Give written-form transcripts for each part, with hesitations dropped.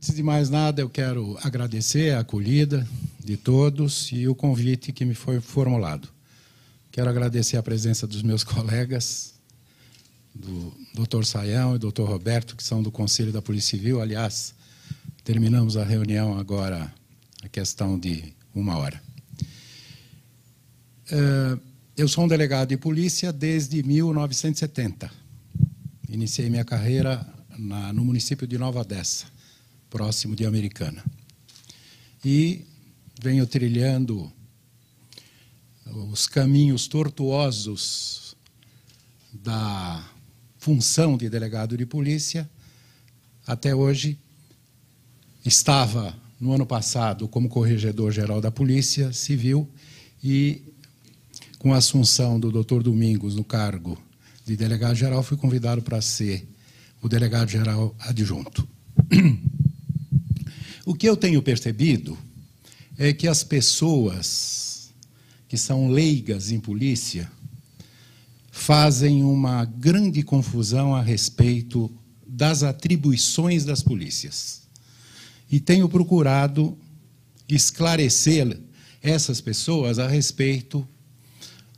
Antes de mais nada, eu quero agradecer a acolhida de todos e o convite que me foi formulado. Quero agradecer a presença dos meus colegas, do Dr. Sayão e do Dr. Roberto, que são do Conselho da Polícia Civil. Aliás, terminamos a reunião agora, a questão de 1 hora. Eu sou um delegado de polícia desde 1970. Iniciei minha carreira no município de Nova Odessa, próximo de Americana. E venho trilhando os caminhos tortuosos da função de delegado de polícia até hoje. Estava, no ano passado, como corregedor-geral da Polícia Civil e, com a assunção do Dr. Domingos no cargo de delegado-geral, fui convidado para ser o delegado-geral adjunto. O que eu tenho percebido é que as pessoas que são leigas em polícia fazem uma grande confusão a respeito das atribuições das polícias. E tenho procurado esclarecer essas pessoas a respeito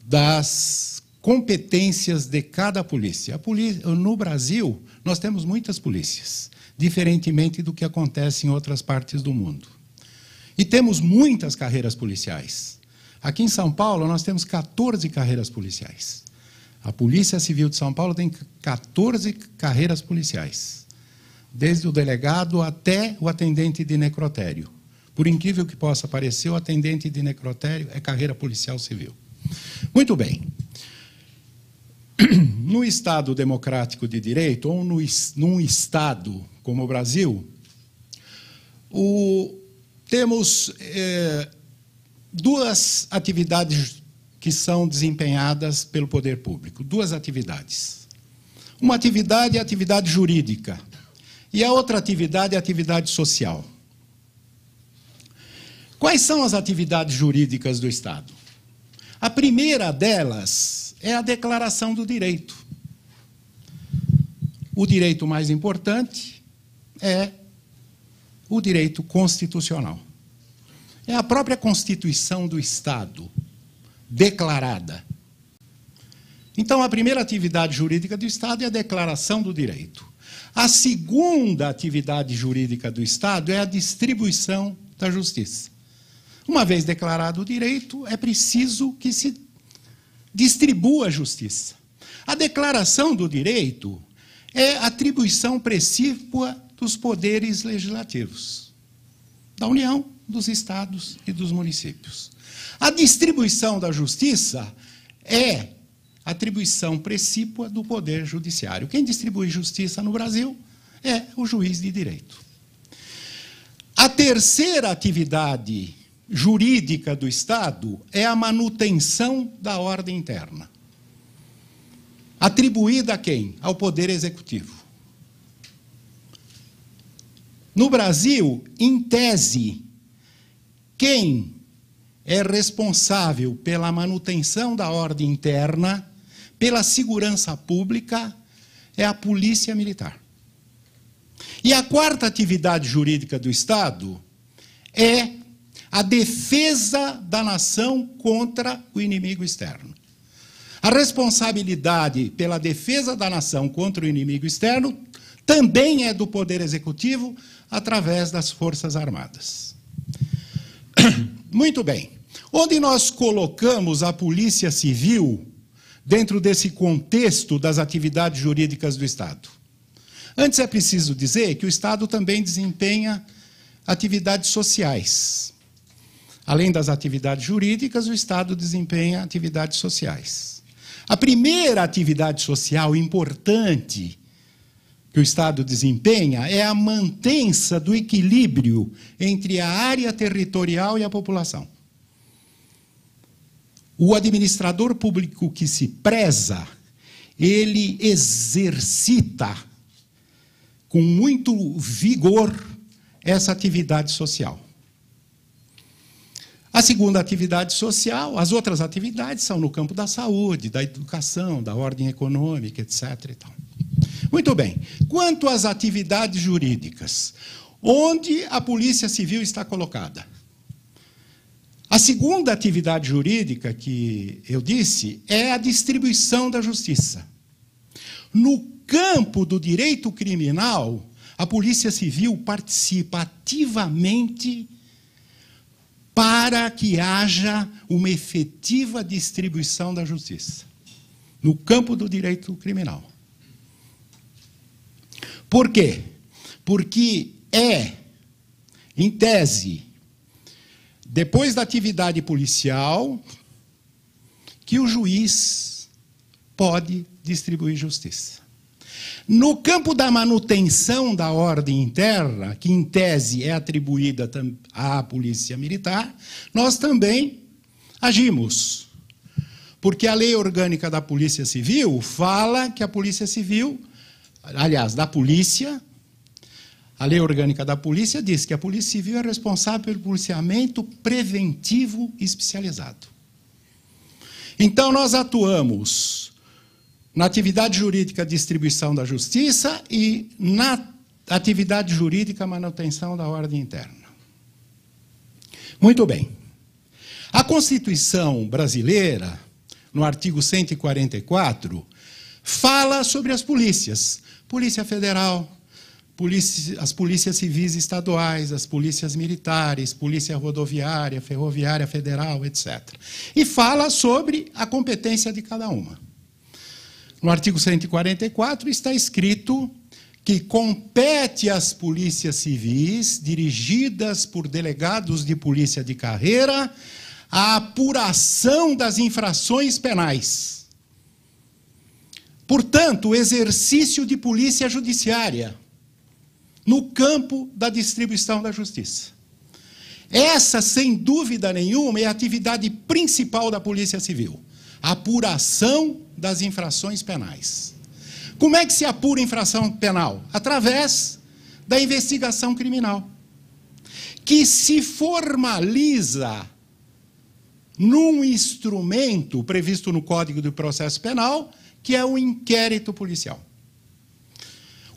das competências de cada polícia. No Brasil, nós temos muitas polícias, diferentemente do que acontece em outras partes do mundo. E temos muitas carreiras policiais. Aqui em São Paulo, nós temos 14 carreiras policiais. A Polícia Civil de São Paulo tem 14 carreiras policiais, desde o delegado até o atendente de necrotério. Por incrível que possa parecer, o atendente de necrotério é carreira policial civil. Muito bem. No Estado democrático de direito, ou num Estado como o Brasil, temos duas atividades que são desempenhadas pelo poder público. Duas atividades. Uma atividade é a atividade jurídica e a outra atividade é a atividade social. Quais são as atividades jurídicas do Estado? A primeira delas é a declaração do direito. O direito mais importante é o direito constitucional. É a própria Constituição do Estado, declarada. Então, a primeira atividade jurídica do Estado é a declaração do direito. A segunda atividade jurídica do Estado é a distribuição da justiça. Uma vez declarado o direito, é preciso que se distribua a justiça. A declaração do direito é atribuição precípua dos poderes legislativos, da União, dos estados e dos municípios. A distribuição da justiça é atribuição precípua do poder judiciário. Quem distribui justiça no Brasil é o juiz de direito. A terceira atividade jurídica do Estado é a manutenção da ordem interna. Atribuída a quem? Ao Poder Executivo. No Brasil, em tese, quem é responsável pela manutenção da ordem interna, pela segurança pública, é a Polícia Militar. E a quarta atividade jurídica do Estado é a defesa da nação contra o inimigo externo. A responsabilidade pela defesa da nação contra o inimigo externo também é do Poder Executivo, através das Forças Armadas. Muito bem. Onde nós colocamos a Polícia Civil dentro desse contexto das atividades jurídicas do Estado? Antes é preciso dizer que o Estado também desempenha atividades sociais. Além das atividades jurídicas, o Estado desempenha atividades sociais. A primeira atividade social importante que o Estado desempenha é a mantença do equilíbrio entre a área territorial e a população. O administrador público que se preza, ele exercita com muito vigor essa atividade social. A segunda atividade social, as outras atividades são no campo da saúde, da educação, da ordem econômica, etc. e tal. Muito bem. Quanto às atividades jurídicas, onde a Polícia Civil está colocada. A segunda atividade jurídica que eu disse é a distribuição da justiça. No campo do direito criminal, a Polícia Civil participa ativamente para que haja uma efetiva distribuição da justiça. No campo do direito criminal. Por quê? Porque em tese, depois da atividade policial, que o juiz pode distribuir justiça. No campo da manutenção da ordem interna, que em tese é atribuída à Polícia Militar, nós também agimos. Porque a Lei Orgânica da Polícia Civil fala que a Polícia Civil, aliás, da Polícia, a Lei Orgânica da Polícia diz que a Polícia Civil é responsável pelo policiamento preventivo especializado. Então, nós atuamos na atividade jurídica distribuição da justiça e na atividade jurídica manutenção da ordem interna. Muito bem. A Constituição brasileira, no artigo 144, fala sobre as polícias. Polícia Federal, as polícias civis estaduais, as polícias militares, polícia rodoviária, ferroviária federal, etc. E fala sobre a competência de cada uma. No artigo 144 está escrito que compete às polícias civis, dirigidas por delegados de polícia de carreira, a apuração das infrações penais. Portanto, o exercício de polícia judiciária no campo da distribuição da justiça. Essa, sem dúvida nenhuma, é a atividade principal da Polícia Civil. A apuração das infrações penais. Como é que se apura infração penal? Através da investigação criminal, que se formaliza num instrumento previsto no Código do Processo Penal, que é o inquérito policial.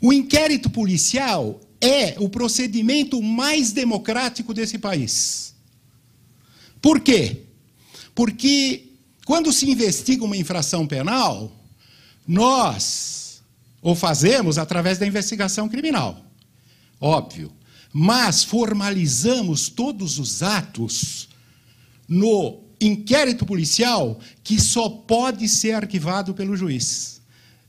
O inquérito policial é o procedimento mais democrático desse país. Por quê? Porque quando se investiga uma infração penal, nós o fazemos através da investigação criminal, óbvio, mas formalizamos todos os atos no inquérito policial, que só pode ser arquivado pelo juiz.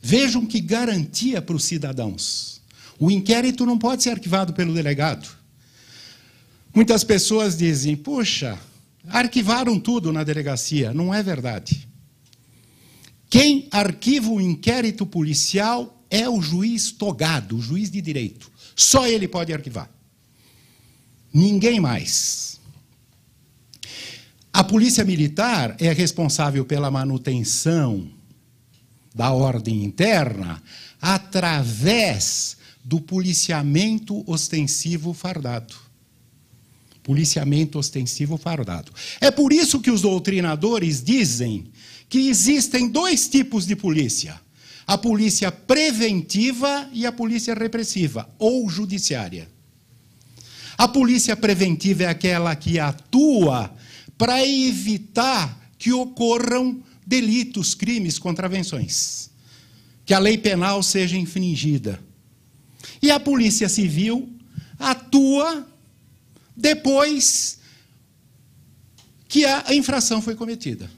Vejam que garantia para os cidadãos. O inquérito não pode ser arquivado pelo delegado. Muitas pessoas dizem, puxa, arquivaram tudo na delegacia. Não é verdade. Quem arquiva o inquérito policial é o juiz togado, o juiz de direito. Só ele pode arquivar. Ninguém mais. A Polícia Militar é responsável pela manutenção da ordem interna através do policiamento ostensivo fardado. Policiamento ostensivo fardado. É por isso que os doutrinadores dizem que existem dois tipos de polícia. A polícia preventiva e a polícia repressiva, ou judiciária. A polícia preventiva é aquela que atua para evitar que ocorram delitos, crimes, contravenções. Que a lei penal seja infringida. E a Polícia Civil atua depois que a infração foi cometida.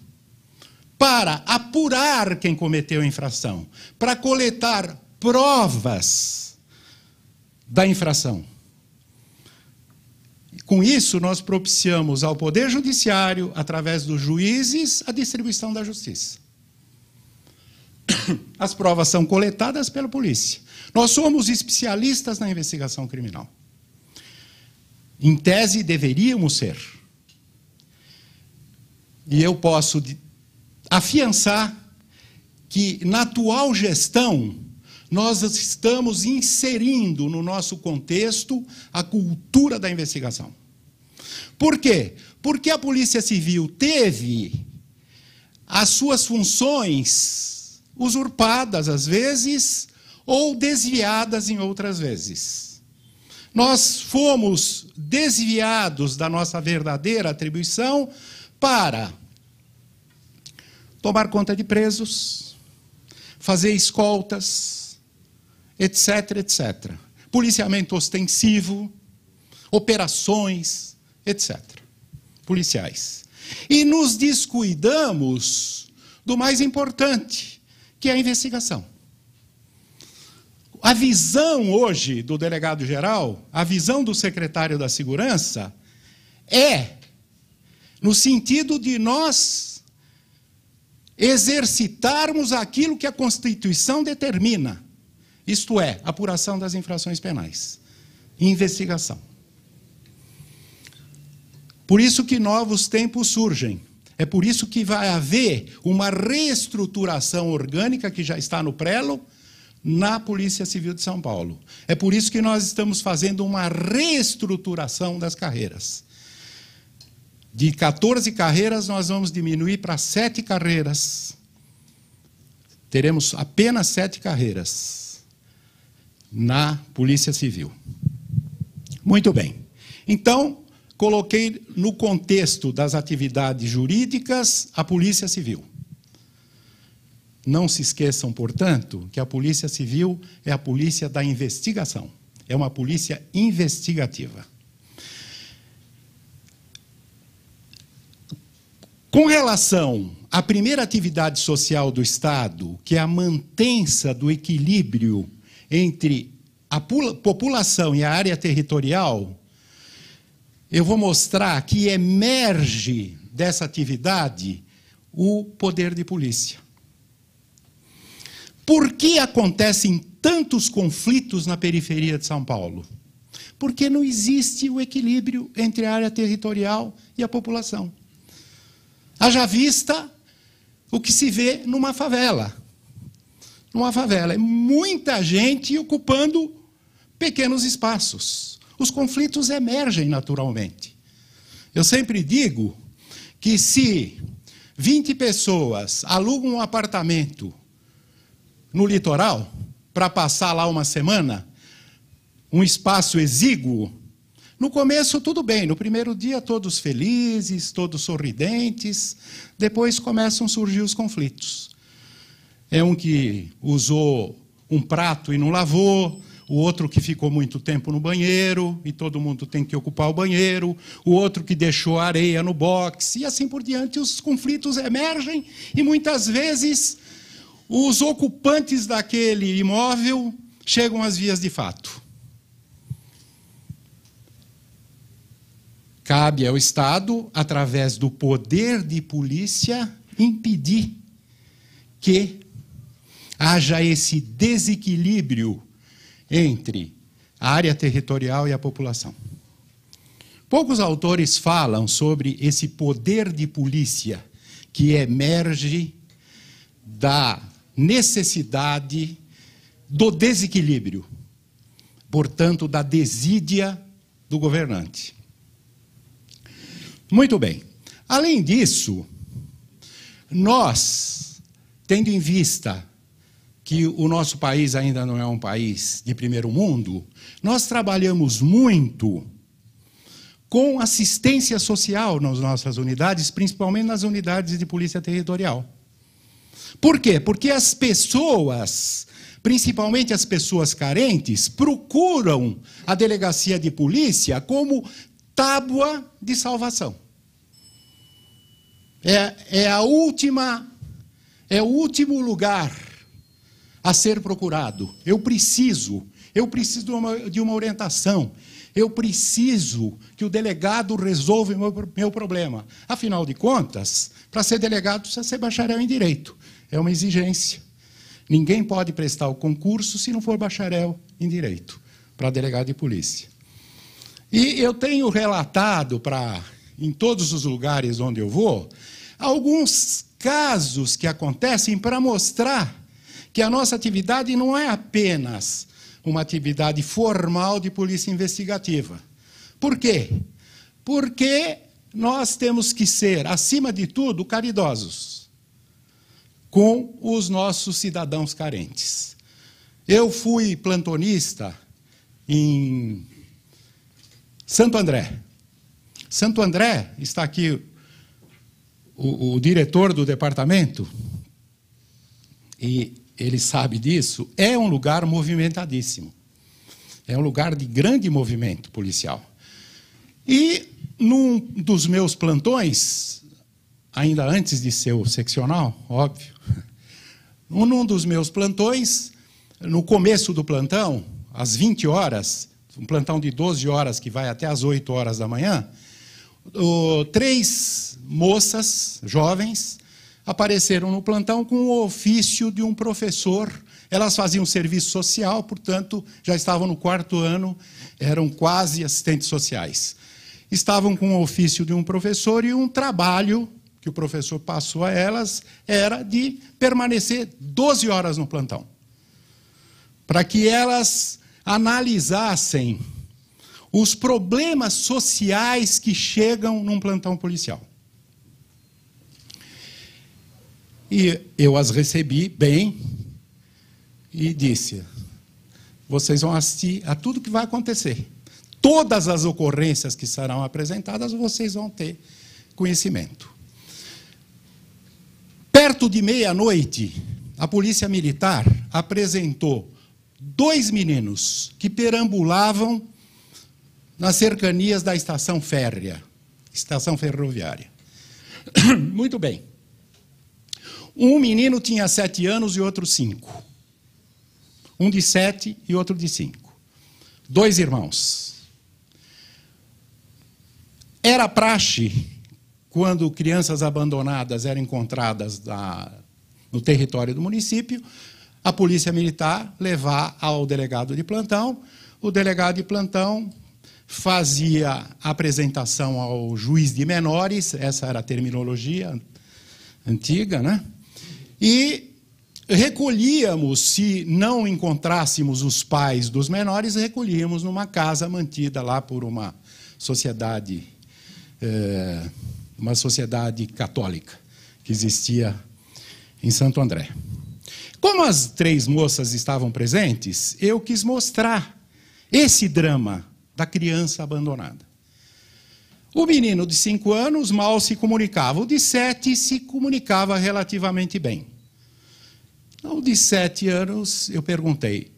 Para apurar quem cometeu a infração. Para coletar provas da infração. Com isso, nós propiciamos ao Poder Judiciário, através dos juízes, a distribuição da justiça. As provas são coletadas pela polícia. Nós somos especialistas na investigação criminal. Em tese, deveríamos ser. E eu posso afiançar que, na atual gestão, nós estamos inserindo no nosso contexto a cultura da investigação. Por quê? Porque a Polícia Civil teve as suas funções usurpadas, às vezes, ou desviadas em outras vezes. nós fomos desviados da nossa verdadeira atribuição para tomar conta de presos, fazer escoltas, etc., etc. Policiamento ostensivo, operações, etc. Policiais. E nos descuidamos do mais importante, que é a investigação. A visão hoje do delegado-geral, a visão do secretário da Segurança, é no sentido de nós exercitarmos aquilo que a Constituição determina, isto é, apuração das infrações penais, investigação. Por isso que novos tempos surgem. É por isso que vai haver uma reestruturação orgânica, que já está no prelo, na Polícia Civil de São Paulo. É por isso que nós estamos fazendo uma reestruturação das carreiras. De 14 carreiras, nós vamos diminuir para 7 carreiras. Teremos apenas 7 carreiras na Polícia Civil. Muito bem. Então, coloquei no contexto das atividades jurídicas a Polícia Civil. Não se esqueçam, portanto, que a Polícia Civil é a polícia da investigação. É uma polícia investigativa. Com relação à primeira atividade social do Estado, que é a mantença do equilíbrio entre a população e a área territorial, eu vou mostrar que emerge dessa atividade o poder de polícia. Por que acontecem tantos conflitos na periferia de São Paulo? Porque não existe o equilíbrio entre a área territorial e a população. Haja vista o que se vê numa favela. Numa favela, é muita gente ocupando pequenos espaços. Os conflitos emergem naturalmente. Eu sempre digo que se 20 pessoas alugam um apartamento no litoral, para passar lá uma semana, um espaço exíguo, no começo tudo bem, no primeiro dia todos felizes, todos sorridentes, depois começam a surgir os conflitos. É um que usou um prato e não lavou, o outro que ficou muito tempo no banheiro, e todo mundo tem que ocupar o banheiro, o outro que deixou areia no box, e assim por diante, os conflitos emergem, e muitas vezes os ocupantes daquele imóvel chegam às vias de fato. Cabe ao Estado, através do poder de polícia, impedir que haja esse desequilíbrio entre a área territorial e a população. Poucos autores falam sobre esse poder de polícia que emerge da necessidade do desequilíbrio, portanto, da desídia do governante. Muito bem. Além disso, nós, tendo em vista que o nosso país ainda não é um país de primeiro mundo, nós trabalhamos muito com assistência social nas nossas unidades, principalmente nas unidades de polícia territorial. Por quê? Porque as pessoas, principalmente as pessoas carentes, procuram a delegacia de polícia como tábua de salvação. É o último lugar a ser procurado. Eu preciso de uma orientação. Eu preciso que o delegado resolva o meu problema. Afinal de contas, para ser delegado precisa ser bacharel em direito. É uma exigência. Ninguém pode prestar o concurso se não for bacharel em direito, para delegado de polícia. E eu tenho relatado em todos os lugares onde eu vou, alguns casos que acontecem para mostrar que a nossa atividade não é apenas uma atividade formal de polícia investigativa. Por quê? Porque nós temos que ser, acima de tudo, caridosos com os nossos cidadãos carentes. Eu fui plantonista em Santo André. Santo André, está aqui o diretor do departamento, e ele sabe disso, é um lugar movimentadíssimo. É um lugar de grande movimento policial. E num dos meus plantões, ainda antes de ser o seccional, óbvio, num dos meus plantões, no começo do plantão, às 20 horas, um plantão de 12 horas que vai até às 8 horas da manhã, 3 moças jovens apareceram no plantão com o ofício de um professor. Elas faziam serviço social, portanto, já estavam no 4º ano, eram quase assistentes sociais. Estavam com o ofício de um professor e um trabalho que o professor passou a elas era de permanecer 12 horas no plantão, para que elas analisassem os problemas sociais que chegam num plantão policial. E eu as recebi bem e disse: vocês vão assistir a tudo que vai acontecer. Todas as ocorrências que serão apresentadas, vocês vão ter conhecimento. Perto de meia-noite, a Polícia Militar apresentou 2 meninos que perambulavam nas cercanias da estação férrea, estação ferroviária. Muito bem. Um menino tinha 7 anos e outro 5. Um de 7 e outro de 5. 2 irmãos. Era praxe, quando crianças abandonadas eram encontradas no território do município, a Polícia Militar levar ao delegado de plantão. O delegado de plantão fazia a apresentação ao juiz de menores, essa era a terminologia antiga, né? E recolhíamos, se não encontrássemos os pais dos menores, recolhíamos numa casa mantida lá por uma sociedade católica que existia em Santo André. Como as 3 moças estavam presentes, eu quis mostrar esse drama da criança abandonada. O menino de 5 anos mal se comunicava, o de 7 se comunicava relativamente bem. O de 7 anos, eu perguntei: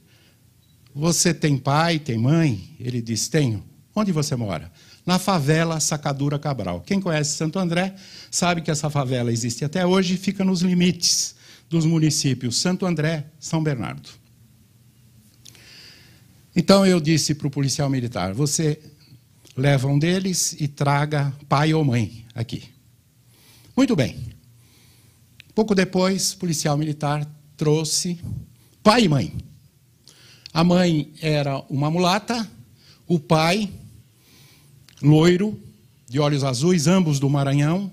você tem pai, tem mãe? Ele disse: tenho. Onde você mora? Na favela Sacadura Cabral. Quem conhece Santo André sabe que essa favela existe até hoje e fica nos limites dos municípios Santo André e São Bernardo. Então eu disse para o policial militar: você leva um deles e traga pai ou mãe aqui. Muito bem. Pouco depois, o policial militar trouxe pai e mãe. A mãe era uma mulata, o pai, loiro, de olhos azuis, ambos do Maranhão.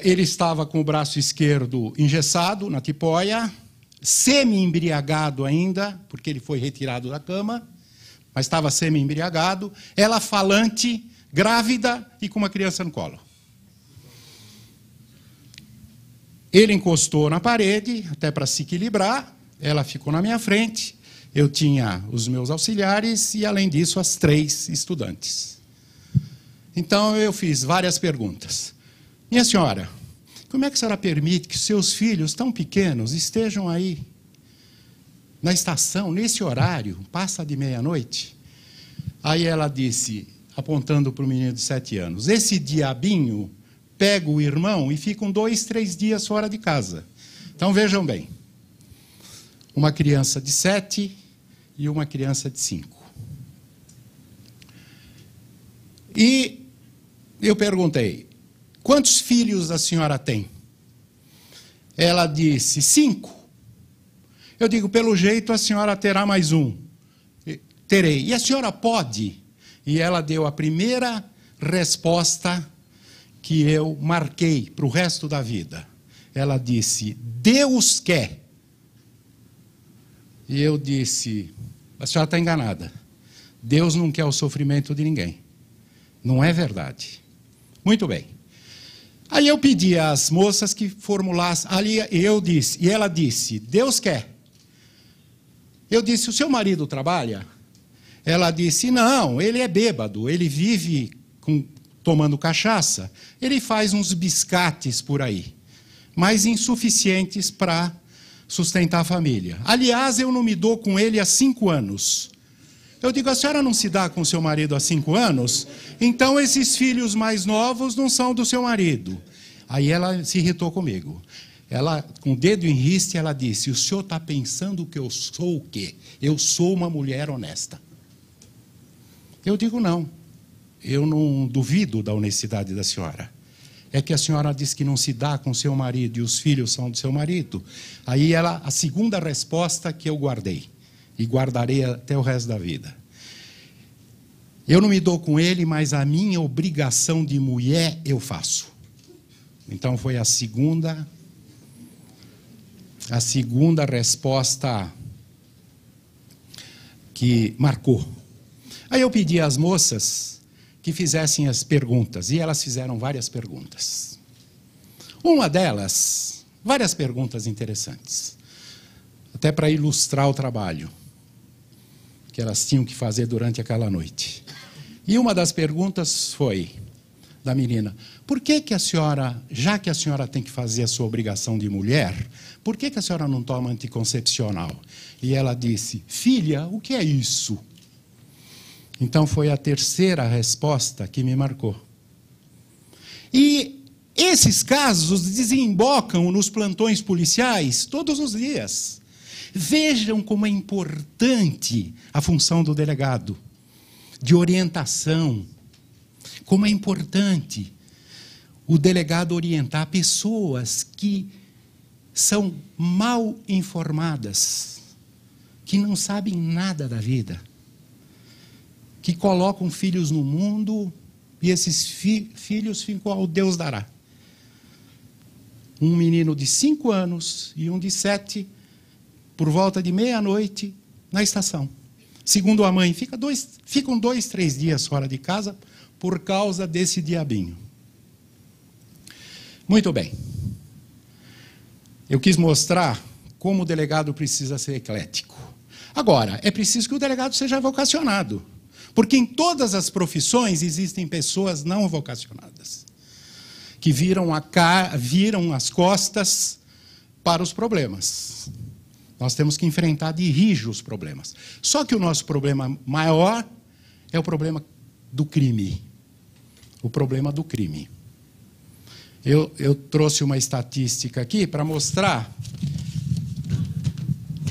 Ele estava com o braço esquerdo engessado na tipóia, semi-embriagado ainda, porque ele foi retirado da cama, mas estava semi-embriagado. Ela falante, grávida e com uma criança no colo. Ele encostou na parede, até para se equilibrar, ela ficou na minha frente, eu tinha os meus auxiliares e, além disso, as 3 estudantes. Então, eu fiz várias perguntas. Minha senhora, como é que a senhora permite que seus filhos tão pequenos estejam aí na estação, nesse horário, passa de meia-noite? Aí ela disse, apontando para o menino de 7 anos, esse diabinho pega o irmão e ficam 2, 3 dias fora de casa. Então, vejam bem, uma criança de 7 e uma criança de 5. E eu perguntei, quantos filhos a senhora tem? Ela disse, 5. Eu digo, pelo jeito a senhora terá mais um. Terei. E a senhora pode? E ela deu a primeira resposta que eu marquei para o resto da vida. Ela disse, Deus quer. E eu disse, a senhora está enganada. Deus não quer o sofrimento de ninguém. Não é verdade. Muito bem. Aí eu pedi às moças que formulassem, ali eu disse, e ela disse, Deus quer. Eu disse, o seu marido trabalha? Ela disse, não, ele é bêbado, ele vive tomando cachaça, ele faz uns biscates por aí, mas insuficientes para sustentar a família. Aliás, eu não me dou com ele há 5 anos. Eu digo, a senhora não se dá com seu marido há 5 anos? Então esses filhos mais novos não são do seu marido. Aí ela se irritou comigo. Ela, com o dedo em riste, ela disse, o senhor está pensando que eu sou o quê? Eu sou uma mulher honesta. Eu digo, não. Eu não duvido da honestidade da senhora. É que a senhora diz que não se dá com seu marido e os filhos são do seu marido. Aí ela, a segunda resposta que eu guardei. E guardarei até o resto da vida. Eu não me dou com ele, mas a minha obrigação de mulher eu faço. Então foi a segunda resposta que marcou. Aí eu pedi às moças que fizessem as perguntas, e elas fizeram várias perguntas. Uma delas, várias perguntas interessantes, até para ilustrar o trabalho que elas tinham que fazer durante aquela noite. E uma das perguntas foi, da menina, por que a senhora, já que a senhora tem que fazer a sua obrigação de mulher, por que a senhora não toma anticoncepcional? E ela disse, filha, o que é isso? Então foi a terceira resposta que me marcou. E esses casos desembocam nos plantões policiais todos os dias. Vejam como é importante a função do delegado, de orientação. Como é importante o delegado orientar pessoas que são mal informadas, que não sabem nada da vida, que colocam filhos no mundo e esses filhos ficam ao Deus dará. Um menino de 5 anos e um de 7, por volta de meia-noite, na estação. Segundo a mãe, ficam 2, 3 dias fora de casa por causa desse diabinho. Muito bem. Eu quis mostrar como o delegado precisa ser eclético. Agora, é preciso que o delegado seja vocacionado. Porque em todas as profissões existem pessoas não vocacionadas, que viram as costas para os problemas. Nós temos que enfrentar de rijo os problemas. Só que o nosso problema maior é o problema do crime. O problema do crime. Eu trouxe uma estatística aqui para mostrar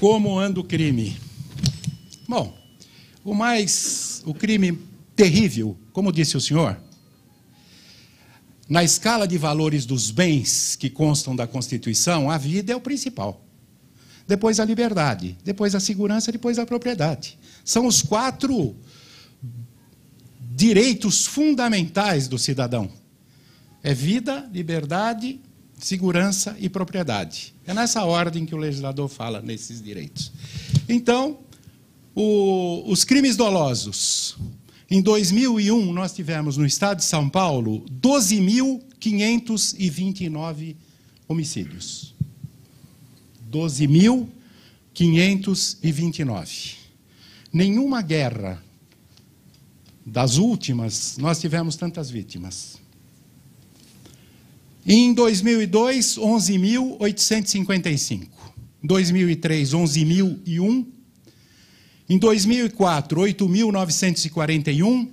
como anda o crime. Bom, o crime terrível, como disse o senhor, na escala de valores dos bens que constam da Constituição, a vida é o principal. Depois a liberdade, depois a segurança, depois a propriedade. São os 4 direitos fundamentais do cidadão. É vida, liberdade, segurança e propriedade. É nessa ordem que o legislador fala nesses direitos. Então, os crimes dolosos. Em 2001, nós tivemos no estado de São Paulo 12.529 homicídios. 12.529. Nenhuma guerra das últimas nós tivemos tantas vítimas. Em 2002, 11.855. Em 2003, 11.001. Em 2004, 8.941.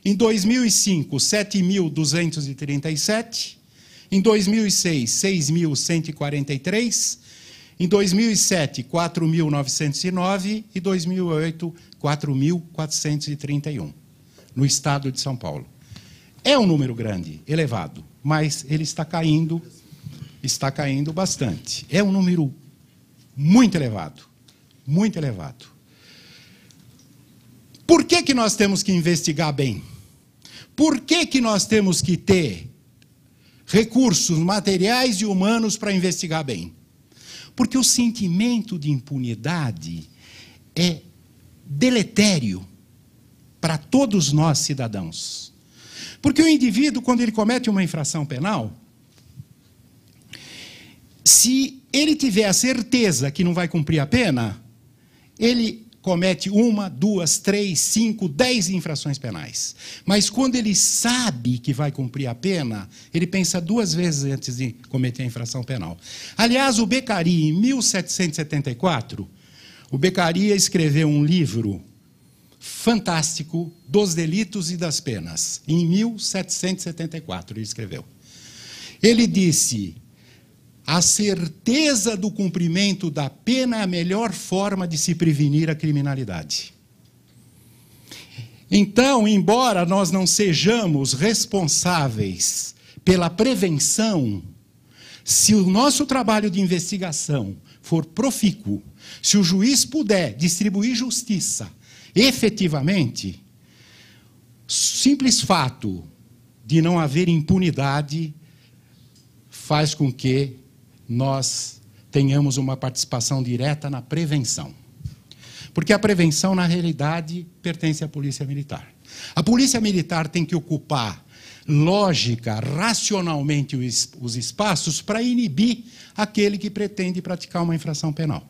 Em 2005, 7.237. Em 2006, 6.143. Em 2007, 4.909. E 2008, 4.431. No estado de São Paulo. É um número grande, elevado, mas ele está caindo bastante. É um número muito elevado, muito elevado. Por que nós temos que investigar bem? Por que nós temos que ter recursos materiais e humanos para investigar bem? Porque o sentimento de impunidade é deletério para todos nós, cidadãos. Porque o indivíduo, quando ele comete uma infração penal, se ele tiver a certeza que não vai cumprir a pena, ele comete 1, 2, 3, 5, 10 infrações penais. Mas quando ele sabe que vai cumprir a pena, ele pensa 2 vezes antes de cometer a infração penal. Aliás, o Beccaria, em 1774, o Beccaria escreveu um livro fantástico dos delitos e das penas. Em 1774 ele escreveu. Ele disse: a certeza do cumprimento da pena é a melhor forma de se prevenir a criminalidade. Então, embora nós não sejamos responsáveis pela prevenção, se o nosso trabalho de investigação for profícuo, se o juiz puder distribuir justiça efetivamente, simples fato de não haver impunidade faz com que nós tenhamos uma participação direta na prevenção. Porque a prevenção, na realidade, pertence à Polícia Militar. A Polícia Militar tem que ocupar lógica, racionalmente, os espaços para inibir aquele que pretende praticar uma infração penal.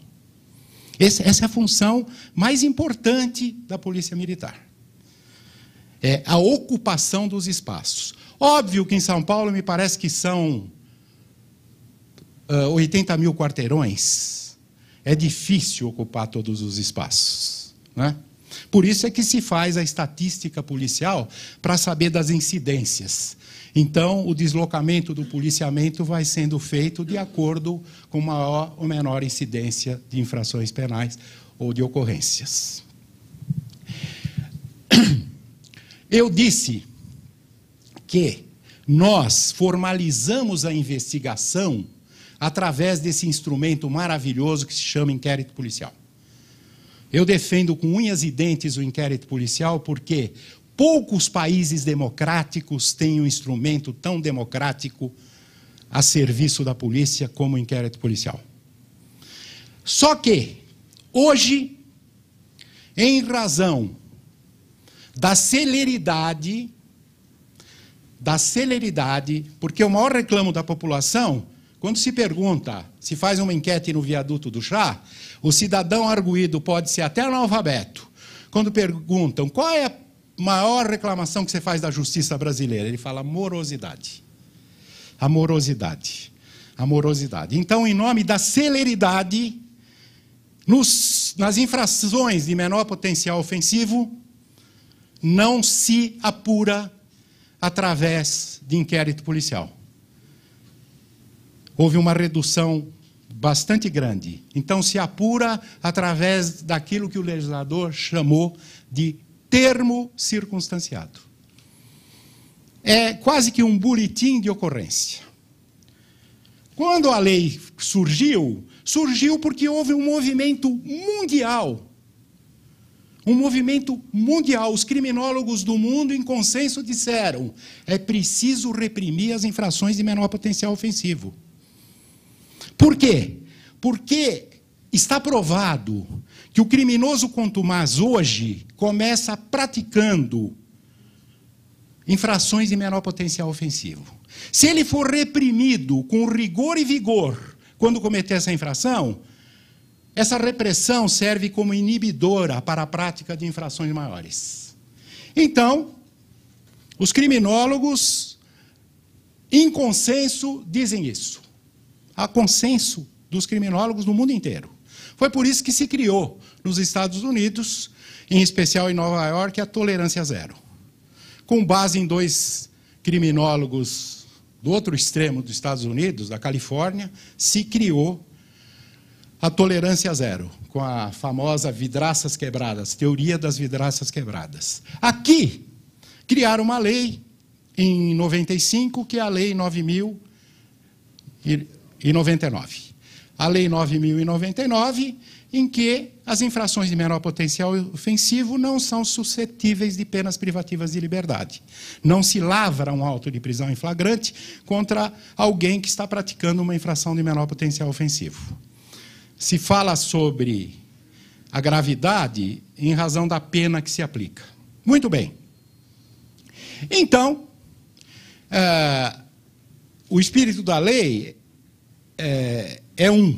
Essa é a função mais importante da Polícia Militar. É a ocupação dos espaços. Óbvio que em São Paulo me parece que são 80 mil quarteirões. É difícil ocupar todos os espaços, né? Por isso é que se faz a estatística policial para saber das incidências. Então, o deslocamento do policiamento vai sendo feito de acordo com maior ou menor incidência de infrações penais ou de ocorrências. Eu disse que nós formalizamos a investigação através desse instrumento maravilhoso que se chama inquérito policial. Eu defendo com unhas e dentes o inquérito policial porque poucos países democráticos têm um instrumento tão democrático a serviço da polícia como o inquérito policial. Só que, hoje, em razão da celeridade, porque o maior reclamo da população, quando se pergunta, se faz uma enquete no viaduto do Chá, o cidadão arguido pode ser até analfabeto. Quando perguntam qual é a maior reclamação que você faz da justiça brasileira, ele fala morosidade. A morosidade. A morosidade. Então, em nome da celeridade, nas infrações de menor potencial ofensivo, não se apura através de inquérito policial. Houve uma redução bastante grande. Então, se apura através daquilo que o legislador chamou de termo circunstanciado. É quase que um boletim de ocorrência. Quando a lei surgiu porque houve um movimento mundial. Um movimento mundial. Os criminólogos do mundo, em consenso, disseram: é preciso reprimir as infrações de menor potencial ofensivo. Por quê? Porque está provado que o criminoso contumaz hoje começa praticando infrações de menor potencial ofensivo. Se ele for reprimido com rigor e vigor quando cometer essa infração, essa repressão serve como inibidora para a prática de infrações maiores. Então, os criminólogos, em consenso, dizem isso. Há consenso dos criminólogos no mundo inteiro. Foi por isso que se criou, nos Estados Unidos, em especial em Nova York, a tolerância zero. Com base em 2 criminólogos do outro extremo dos Estados Unidos, da Califórnia, se criou a tolerância zero, com a famosa vidraças quebradas, teoria das vidraças quebradas. Aqui, criaram uma lei, em 95, que é a Lei 9.099. A Lei 9.099, em que as infrações de menor potencial ofensivo não são suscetíveis de penas privativas de liberdade. Não se lavra um auto de prisão em flagrante contra alguém que está praticando uma infração de menor potencial ofensivo. Se fala sobre a gravidade em razão da pena que se aplica. Muito bem. Então, o espírito da lei é um,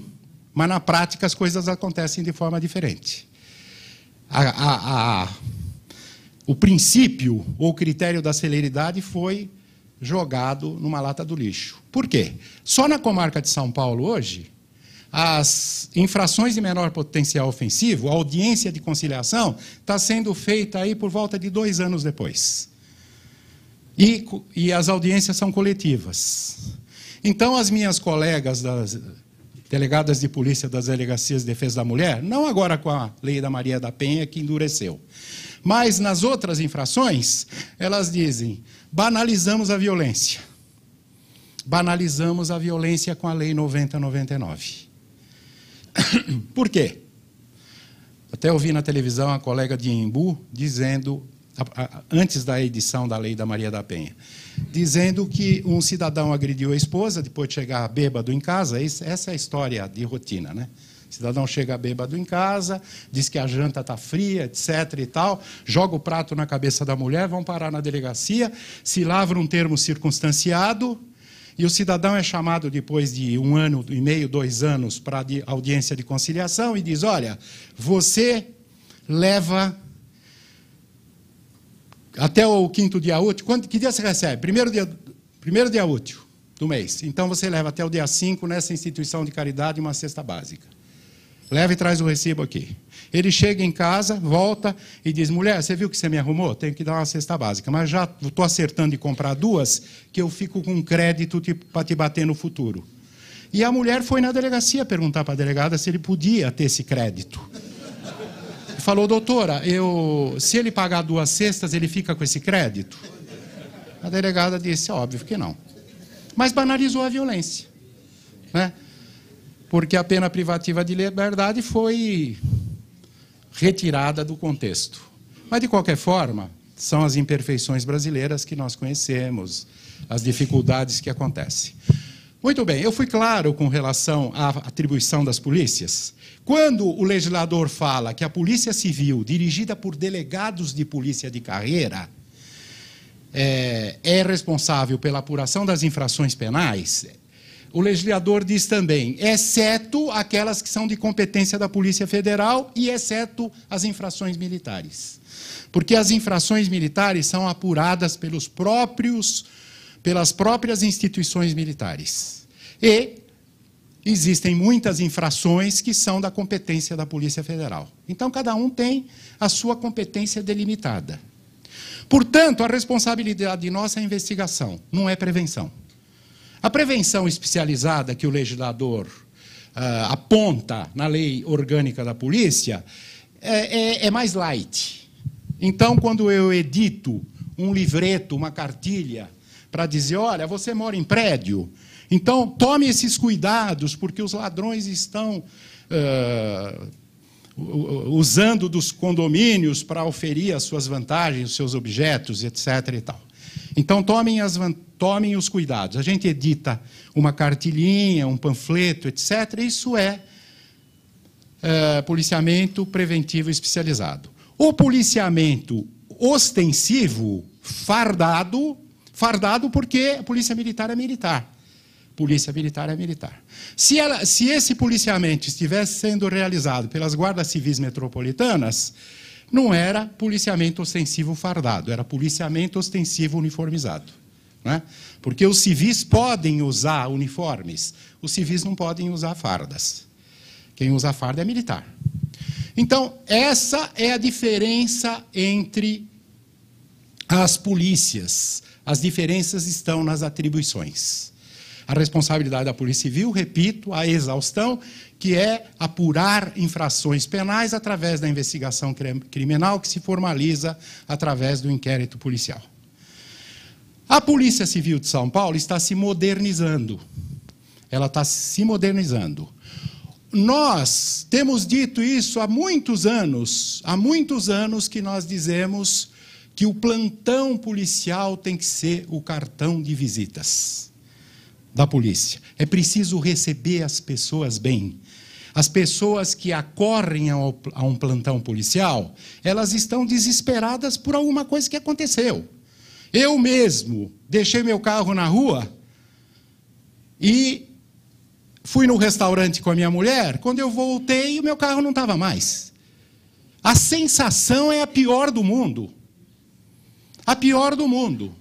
mas na prática as coisas acontecem de forma diferente. o princípio ou critério da celeridade foi jogado numa lata do lixo. Por quê? Só na comarca de São Paulo hoje, as infrações de menor potencial ofensivo, a audiência de conciliação, está sendo feita aí por volta de 2 anos depois. E as audiências são coletivas. Então, as minhas colegas das delegadas de polícia das delegacias de defesa da mulher, não agora com a lei da Maria da Penha, que endureceu, mas nas outras infrações, elas dizem, banalizamos a violência. Banalizamos a violência com a lei 90/99. Por quê? Até ouvi na televisão a colega de Embu dizendo, antes da edição da lei da Maria da Penha, dizendo que um cidadão agrediu a esposa, depois de chegar bêbado em casa, essa é a história de rotina, né? O cidadão chega bêbado em casa, diz que a janta está fria, etc. e tal, joga o prato na cabeça da mulher, vão parar na delegacia, se lavra um termo circunstanciado, e o cidadão é chamado depois de 1 ano e meio, 2 anos, para a audiência de conciliação e diz, olha, você leva até o 5º dia útil. Que dia você recebe? Primeiro dia útil do mês. Então, você leva até o dia 5 nessa instituição de caridade uma cesta básica. Leva e traz o recibo aqui. Ele chega em casa, volta e diz, mulher, você viu que você me arrumou? Tenho que dar uma cesta básica, mas já estou acertando de comprar 2, que eu fico com crédito para te bater no futuro. E a mulher foi na delegacia perguntar para a delegada se ele podia ter esse crédito. Falou, doutora, se ele pagar 2 cestas, ele fica com esse crédito? A delegada disse, óbvio que não. Mas banalizou a violência, né? Porque a pena privativa de liberdade foi retirada do contexto. Mas, de qualquer forma, são as imperfeições brasileiras que nós conhecemos, as dificuldades que acontecem. Muito bem, eu fui claro com relação à atribuição das polícias. Quando o legislador fala que a Polícia Civil, dirigida por delegados de polícia de carreira, é responsável pela apuração das infrações penais, o legislador diz também, exceto aquelas que são de competência da Polícia Federal e exceto as infrações militares. Porque as infrações militares são apuradas pelas próprias instituições militares. E existem muitas infrações que são da competência da Polícia Federal. Então, cada um tem a sua competência delimitada. Portanto, a responsabilidade de nossa investigação não é prevenção. A prevenção especializada que o legislador aponta na lei orgânica da polícia é mais light. Então, quando eu edito um livreto, uma cartilha, para dizer, olha, você mora em prédio, então tome esses cuidados, porque os ladrões estão usando dos condomínios para oferir as suas vantagens, os seus objetos, etc. e tal. Então, tomem os cuidados. A gente edita uma cartilhinha, um panfleto, etc. Isso é policiamento preventivo especializado. O policiamento ostensivo, fardado porque a polícia militar é militar. Polícia militar é militar. Se esse policiamento estivesse sendo realizado pelas guardas civis metropolitanas, não era policiamento ostensivo fardado, era policiamento ostensivo uniformizado. Né? Porque os civis podem usar uniformes, os civis não podem usar fardas. Quem usa farda é militar. Então, essa é a diferença entre as polícias. As diferenças estão nas atribuições. A responsabilidade da Polícia Civil, repito, a exaustão, que é apurar infrações penais através da investigação criminal que se formaliza através do inquérito policial. A Polícia Civil de São Paulo está se modernizando. Ela está se modernizando. Nós temos dito isso há muitos anos que nós dizemos que o plantão policial tem que ser o cartão de visitas da polícia. É preciso receber as pessoas bem. As pessoas que acorrem a um plantão policial, elas estão desesperadas por alguma coisa que aconteceu. Eu mesmo deixei meu carro na rua e fui no restaurante com a minha mulher. Quando eu voltei, o meu carro não estava mais. A sensação é a pior do mundo. A pior do mundo.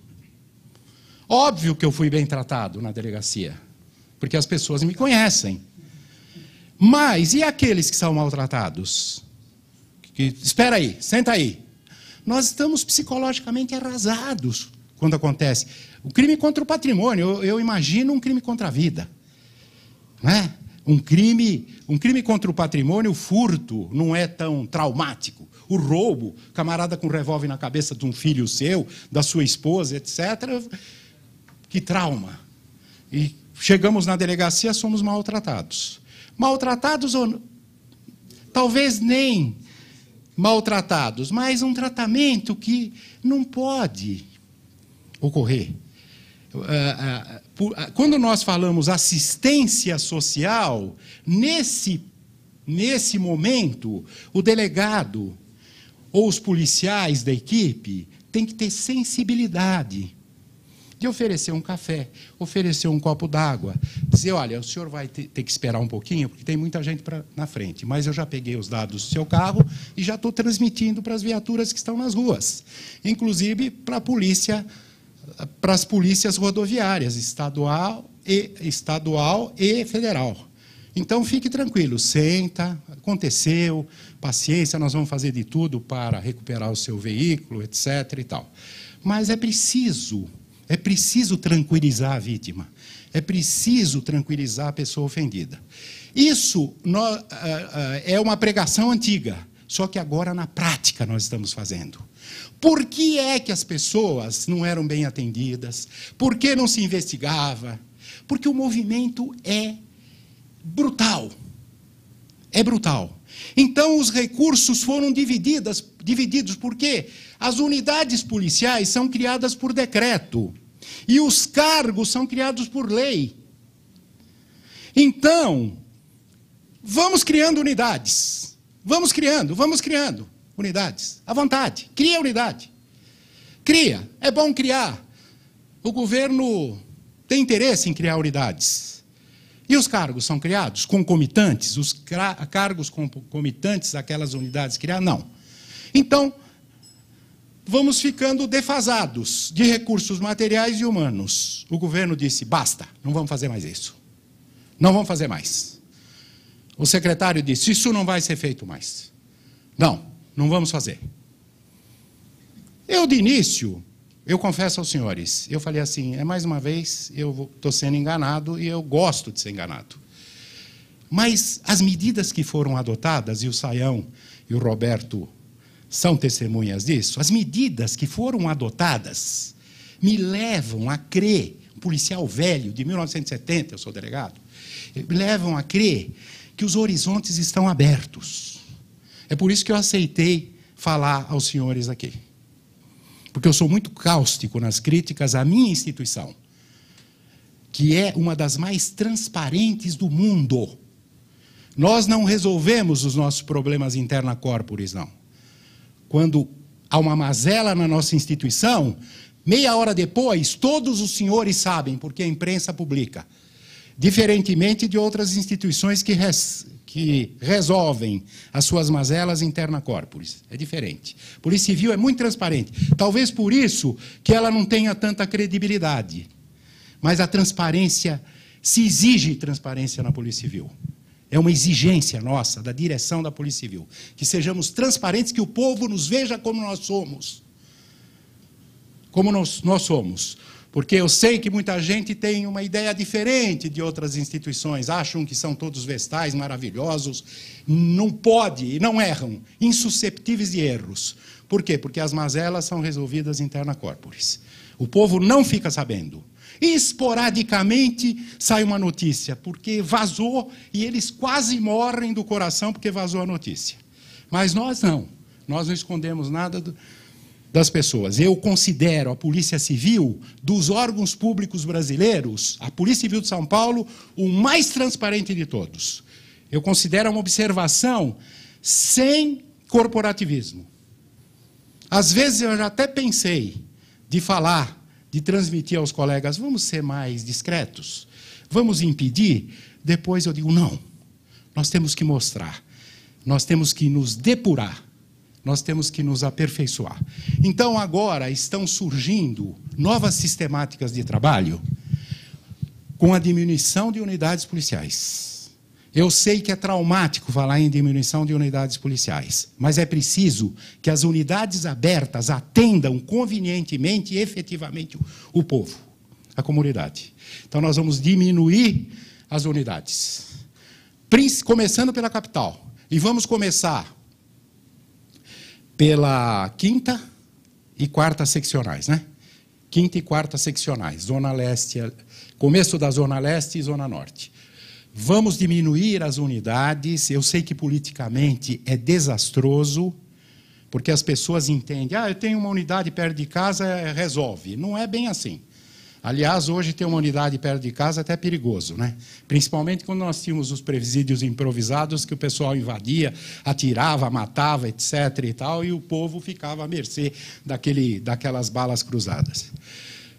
Óbvio que eu fui bem tratado na delegacia, porque as pessoas me conhecem. Mas, e aqueles que são maltratados? Espera aí, senta aí. Nós estamos psicologicamente arrasados quando acontece. O crime contra o patrimônio, eu imagino um crime contra a vida. Não é? Um crime contra o patrimônio, o furto, não é tão traumático. O roubo, camarada com revólver na cabeça de um filho seu, da sua esposa, etc. Que trauma. E chegamos na delegacia, somos maltratados. Maltratados ou não? Talvez nem maltratados, mas um tratamento que não pode ocorrer. Quando nós falamos assistência social, nesse momento, o delegado ou os policiais da equipe têm que ter sensibilidade de oferecer um café, oferecer um copo d'água, dizer, olha, o senhor vai ter que esperar um pouquinho, porque tem muita gente na frente, mas eu já peguei os dados do seu carro e já estou transmitindo para as viaturas que estão nas ruas, inclusive para as polícias rodoviárias, estadual e federal. Então, fique tranquilo, senta, aconteceu, paciência, nós vamos fazer de tudo para recuperar o seu veículo, etc. e tal. Mas é preciso tranquilizar a vítima, é preciso tranquilizar a pessoa ofendida. Isso é uma pregação antiga, só que agora na prática nós estamos fazendo. Por que é que as pessoas não eram bem atendidas? Por que não se investigava? Porque o movimento é brutal. É brutal. Então, os recursos foram divididos porque as unidades policiais são criadas por decreto e os cargos são criados por lei. Então, vamos criando unidades. Vamos criando unidades. À vontade. Cria unidade. Cria. É bom criar. O governo tem interesse em criar unidades. E os cargos são criados concomitantes? Os cargos concomitantes àquelas unidades criadas? Não. Então, vamos ficando defasados de recursos materiais e humanos. O governo disse, basta, não vamos fazer mais isso. Não vamos fazer mais. O secretário disse, isso não vai ser feito mais. Não vamos fazer. Eu, de início, eu confesso aos senhores, eu falei assim, mais uma vez, eu estou sendo enganado e eu gosto de ser enganado. Mas as medidas que foram adotadas, e o Saião e o Roberto são testemunhas disso, as medidas que foram adotadas me levam a crer, um policial velho, de 1970, eu sou delegado, me levam a crer que os horizontes estão abertos. É por isso que eu aceitei falar aos senhores aqui. Porque eu sou muito cáustico nas críticas à minha instituição, que é uma das mais transparentes do mundo. Nós não resolvemos os nossos problemas interna corporis, não. Quando há uma mazela na nossa instituição, meia hora depois, todos os senhores sabem, porque a imprensa publica. Diferentemente de outras instituições que resolvem as suas mazelas interna corporis. É diferente. A Polícia Civil é muito transparente. Talvez por isso que ela não tenha tanta credibilidade. Mas a transparência, se exige transparência na Polícia Civil. É uma exigência nossa, da direção da Polícia Civil. Que sejamos transparentes, que o povo nos veja como nós somos. Como nós somos. Porque eu sei que muita gente tem uma ideia diferente de outras instituições, acham que são todos vestais, maravilhosos, não pode, não erram, insusceptíveis de erros. Por quê? Porque as mazelas são resolvidas interna corporis. O povo não fica sabendo. Esporadicamente sai uma notícia, porque vazou e eles quase morrem do coração porque vazou a notícia. Mas nós não escondemos nada das pessoas. Eu considero a Polícia Civil, dos órgãos públicos brasileiros, a Polícia Civil de São Paulo, o mais transparente de todos. Eu considero uma observação sem corporativismo. Às vezes eu já até pensei de falar, de transmitir aos colegas, vamos ser mais discretos, vamos impedir. Depois eu digo, não, nós temos que mostrar, nós temos que nos depurar. nós temos que nos aperfeiçoar. Então, agora estão surgindo novas sistemáticas de trabalho com a diminuição de unidades policiais. Eu sei que é traumático falar em diminuição de unidades policiais, mas é preciso que as unidades abertas atendam convenientemente e efetivamente o povo, a comunidade. Então, nós vamos diminuir as unidades, começando pela capital. E vamos começar pela quinta e quarta seccionais, né? Quinta e quarta seccionais, Zona Leste, começo da Zona Leste e Zona Norte. Vamos diminuir as unidades. Eu sei que politicamente é desastroso, porque as pessoas entendem, eu tenho uma unidade perto de casa, resolve. Não é bem assim. Aliás, hoje ter uma unidade perto de casa é até perigoso, né? Principalmente quando nós tínhamos os presídios improvisados, que o pessoal invadia, atirava, matava, etc. e tal, e o povo ficava à mercê daquelas balas cruzadas.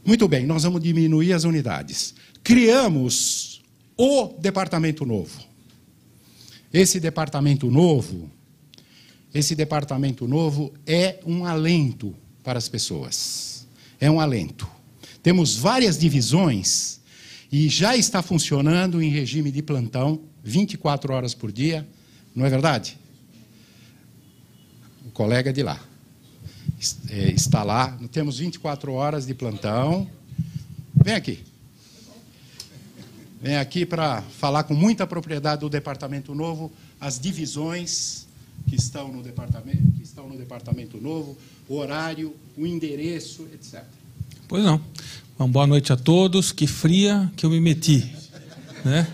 Muito bem, nós vamos diminuir as unidades. Criamos o Departamento Novo. Esse Departamento Novo é um alento para as pessoas. É um alento. Temos várias divisões e já está funcionando em regime de plantão, 24 horas por dia, não é verdade? O colega de lá está lá, temos 24 horas de plantão. Vem aqui. Vem aqui para falar com muita propriedade do Departamento Novo, as divisões que estão no Departamento Novo, o horário, o endereço, etc. Pois não. Uma boa noite a todos. Que fria que eu me meti, né?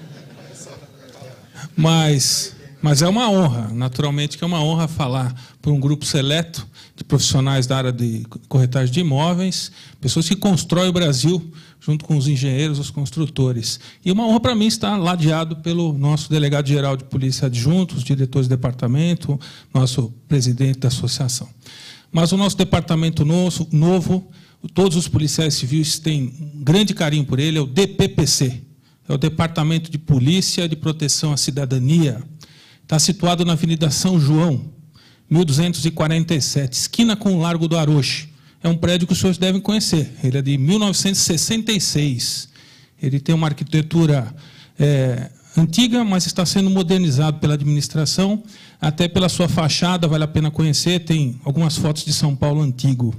Mas é uma honra, naturalmente que é uma honra falar para um grupo seleto de profissionais da área de corretagem de imóveis, pessoas que constroem o Brasil junto com os engenheiros, os construtores. E uma honra para mim estar ladeado pelo nosso delegado-geral de polícia adjunto, os diretores de departamento, nosso presidente da associação. Mas o nosso departamento novo, todos os policiais civis têm um grande carinho por ele, é o DPPC, é o Departamento de Polícia de Proteção à Cidadania. Está situado na Avenida São João, 1247, esquina com o Largo do Aroche. É um prédio que os senhores devem conhecer. Ele é de 1966. Ele tem uma arquitetura antiga, mas está sendo modernizado pela administração, até pela sua fachada, vale a pena conhecer, tem algumas fotos de São Paulo antigo.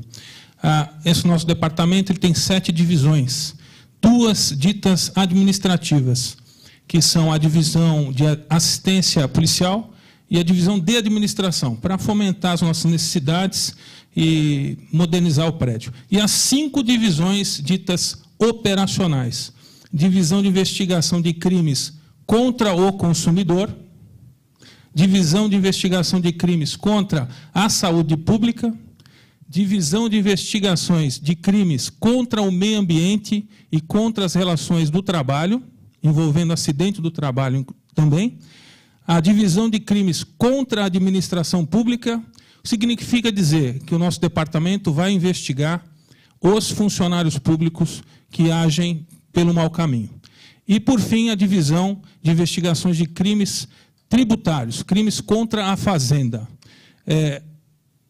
Esse nosso departamento ele tem 7 divisões, 2 ditas administrativas, que são a divisão de assistência policial e a divisão de administração, para fomentar as nossas necessidades e modernizar o prédio. E as 5 divisões ditas operacionais, divisão de investigação de crimes contra o consumidor, divisão de investigação de crimes contra a saúde pública, divisão de investigações de crimes contra o meio ambiente e contra as relações do trabalho, envolvendo acidente do trabalho também, a divisão de crimes contra a administração pública, significa dizer que o nosso departamento vai investigar os funcionários públicos que agem pelo mau caminho. E, por fim, a divisão de investigações de crimes tributários, crimes contra a fazenda.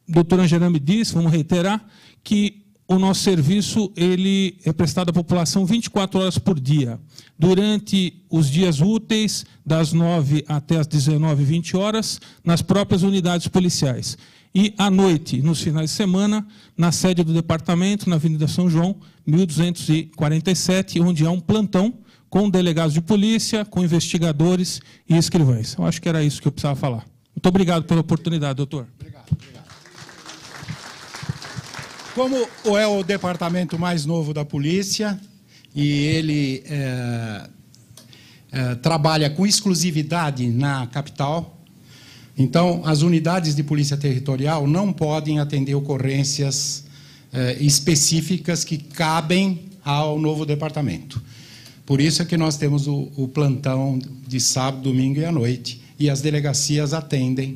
O doutor Angeran me disse, vamos reiterar, que o nosso serviço ele é prestado à população 24 horas por dia. Durante os dias úteis, das 9 até as 19, 20 horas, nas próprias unidades policiais. E, à noite, nos finais de semana, na sede do departamento, na Avenida São João, 1247, onde há um plantão com delegados de polícia, com investigadores e escrivães. Eu acho que era isso que eu precisava falar. Muito obrigado pela oportunidade, doutor. Obrigado. Como é o departamento mais novo da polícia, e ele trabalha com exclusividade na capital, então as unidades de polícia territorial não podem atender ocorrências específicas que cabem ao novo departamento. Por isso é que nós temos o plantão de sábado, domingo e à noite, e as delegacias atendem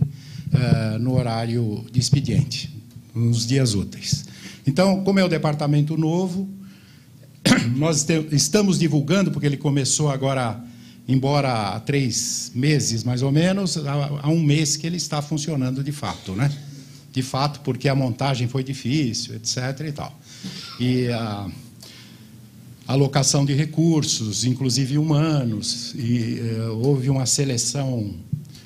no horário de expediente, nos dias úteis. Então, como é o departamento novo, nós estamos divulgando, porque ele começou agora, embora há 3 meses, mais ou menos, há 1 mês que ele está funcionando de fato, né? de fato, porque a montagem foi difícil, etc. e tal. E a alocação de recursos, inclusive humanos, e houve uma seleção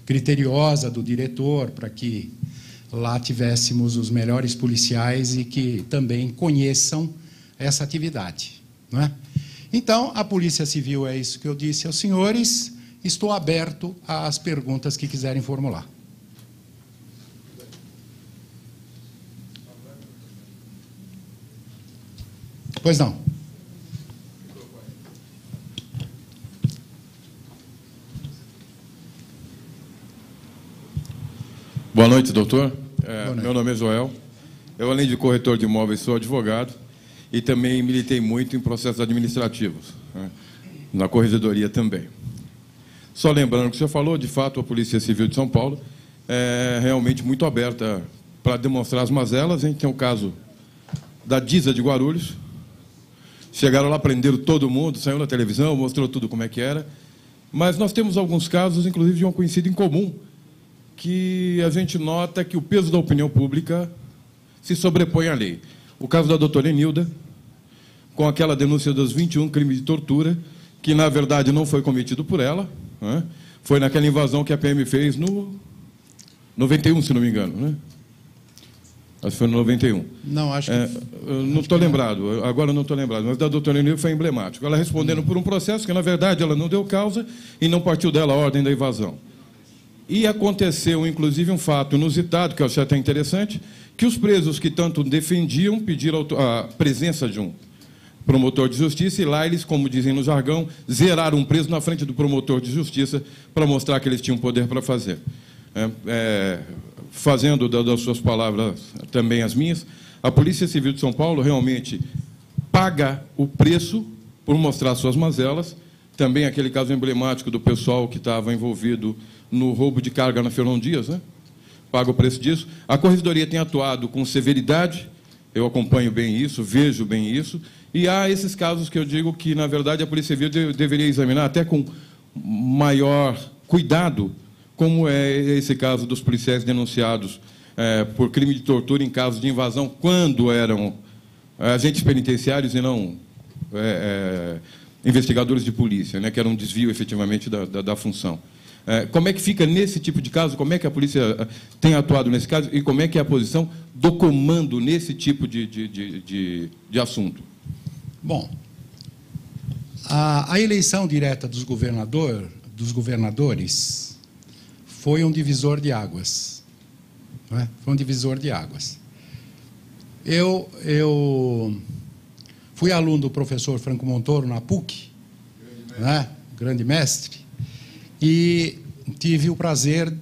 criteriosa do diretor para que lá tivéssemos os melhores policiais e que também conheçam essa atividade, não é? Então, a Polícia Civil, é isso que eu disse aos senhores, estou aberto às perguntas que quiserem formular. Pois não. Boa noite, doutor. Boa noite. Meu nome é Joel. Eu, além de corretor de imóveis, sou advogado e também militei muito em processos administrativos, né, na corregedoria também. Só lembrando que o senhor falou, de fato, a Polícia Civil de São Paulo é realmente muito aberta para demonstrar as mazelas. A gente tem o caso da DISA de Guarulhos. Chegaram lá, prenderam todo mundo, saiu na televisão, mostrou tudo como é que era. Mas nós temos alguns casos, inclusive de um conhecido em comum, que a gente nota que o peso da opinião pública se sobrepõe à lei. O caso da doutora Enilda, com aquela denúncia dos 21 crimes de tortura, que, na verdade, não foi cometido por ela, né? Foi naquela invasão que a PM fez no 91, se não me engano, né? Acho que foi no 91. Não, acho que... Eu não estou lembrado, agora não estou lembrado, mas da doutora Enilda foi emblemático. Ela respondendo por um processo que, na verdade, ela não deu causa e não partiu dela a ordem da invasão. E aconteceu, inclusive, um fato inusitado, que eu achei até interessante, que os presos que tanto defendiam pediram a presença de um promotor de justiça, e lá eles, como dizem no jargão, zeraram um preso na frente do promotor de justiça para mostrar que eles tinham poder para fazer. Fazendo das suas palavras também as minhas, a Polícia Civil de São Paulo realmente paga o preço por mostrar suas mazelas. Também aquele caso emblemático do pessoal que estava envolvido no roubo de carga na Fernão Dias, né? Paga o preço disso. A Corregedoria tem atuado com severidade, eu acompanho bem isso, vejo bem isso, e há esses casos que eu digo que, na verdade, a Polícia Civil deveria examinar até com maior cuidado, como é esse caso dos policiais denunciados por crime de tortura em casos de invasão, quando eram agentes penitenciários e não investigadores de polícia, né, que era um desvio, efetivamente, da função. Como é que fica nesse tipo de caso? Como é que a polícia tem atuado nesse caso? E como é que é a posição do comando nesse tipo de assunto? Bom, a eleição direta dos governadores foi um divisor de águas. Não é? Foi um divisor de águas. Eu fui aluno do professor Franco Montoro na PUC, né? Grande mestre, e tive o prazer,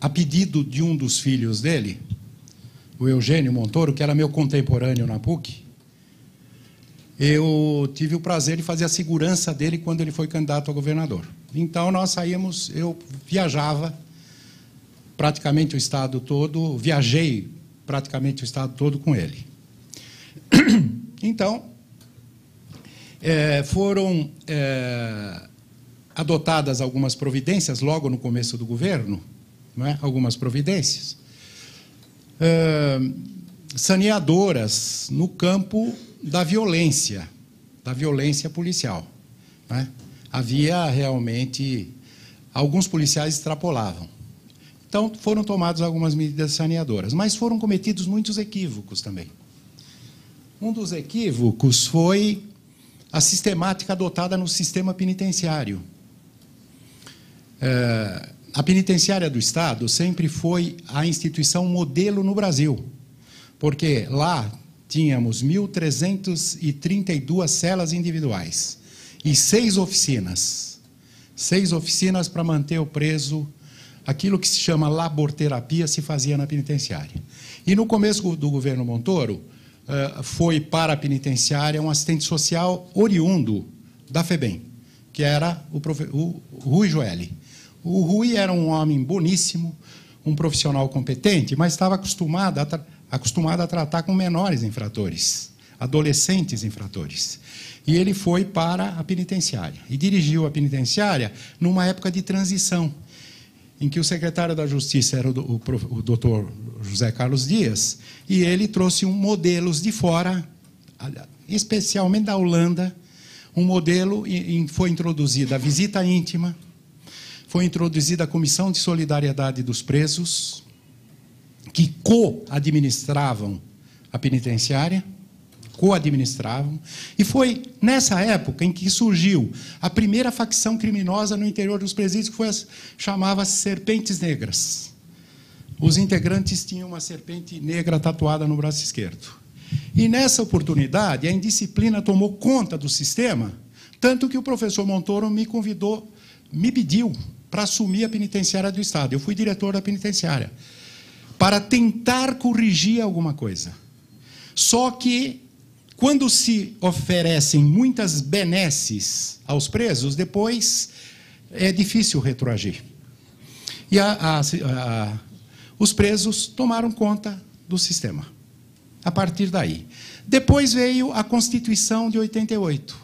a pedido de um dos filhos dele, o Eugênio Montoro, que era meu contemporâneo na PUC, eu tive o prazer de fazer a segurança dele quando ele foi candidato a governador. Então, nós saímos, eu viajava praticamente o estado todo, viajei praticamente o estado todo com ele. Então, foram adotadas algumas providências logo no começo do governo, não é? Algumas providências saneadoras no campo da violência policial, não é? Havia realmente alguns policiais extrapolavam. Então foram tomadas algumas medidas saneadoras, mas foram cometidos muitos equívocos também. Um dos equívocos foi a sistemática adotada no sistema penitenciário. A penitenciária do Estado sempre foi a instituição modelo no Brasil, porque lá tínhamos 1.332 celas individuais e 6 oficinas. 6 oficinas para manter o preso. Aquilo que se chama laborterapia se fazia na penitenciária. E no começo do governo Montoro, foi para a penitenciária um assistente social oriundo da FEBEM, que era o Rui Joeli. O Rui era um homem boníssimo, um profissional competente, mas estava acostumado a tratar com menores infratores, adolescentes infratores. E ele foi para a penitenciária, e dirigiu a penitenciária numa época de transição. em que o secretário da Justiça era o doutor José Carlos Dias, e ele trouxe modelos de fora, especialmente da Holanda, um modelo, foi introduzida a visita íntima, foi introduzida a Comissão de Solidariedade dos Presos, que co-administravam a penitenciária, e foi nessa época em que surgiu a primeira facção criminosa no interior dos presídios, que chamava-se Serpentes Negras. Os integrantes tinham uma serpente negra tatuada no braço esquerdo. E, nessa oportunidade, a indisciplina tomou conta do sistema, tanto que o professor Montoro me convidou, me pediu para assumir a penitenciária do Estado. Eu fui diretor da penitenciária, para tentar corrigir alguma coisa. Só que, quando se oferecem muitas benesses aos presos, depois é difícil retroagir. E os presos tomaram conta do sistema. A partir daí. Depois veio a Constituição de 88.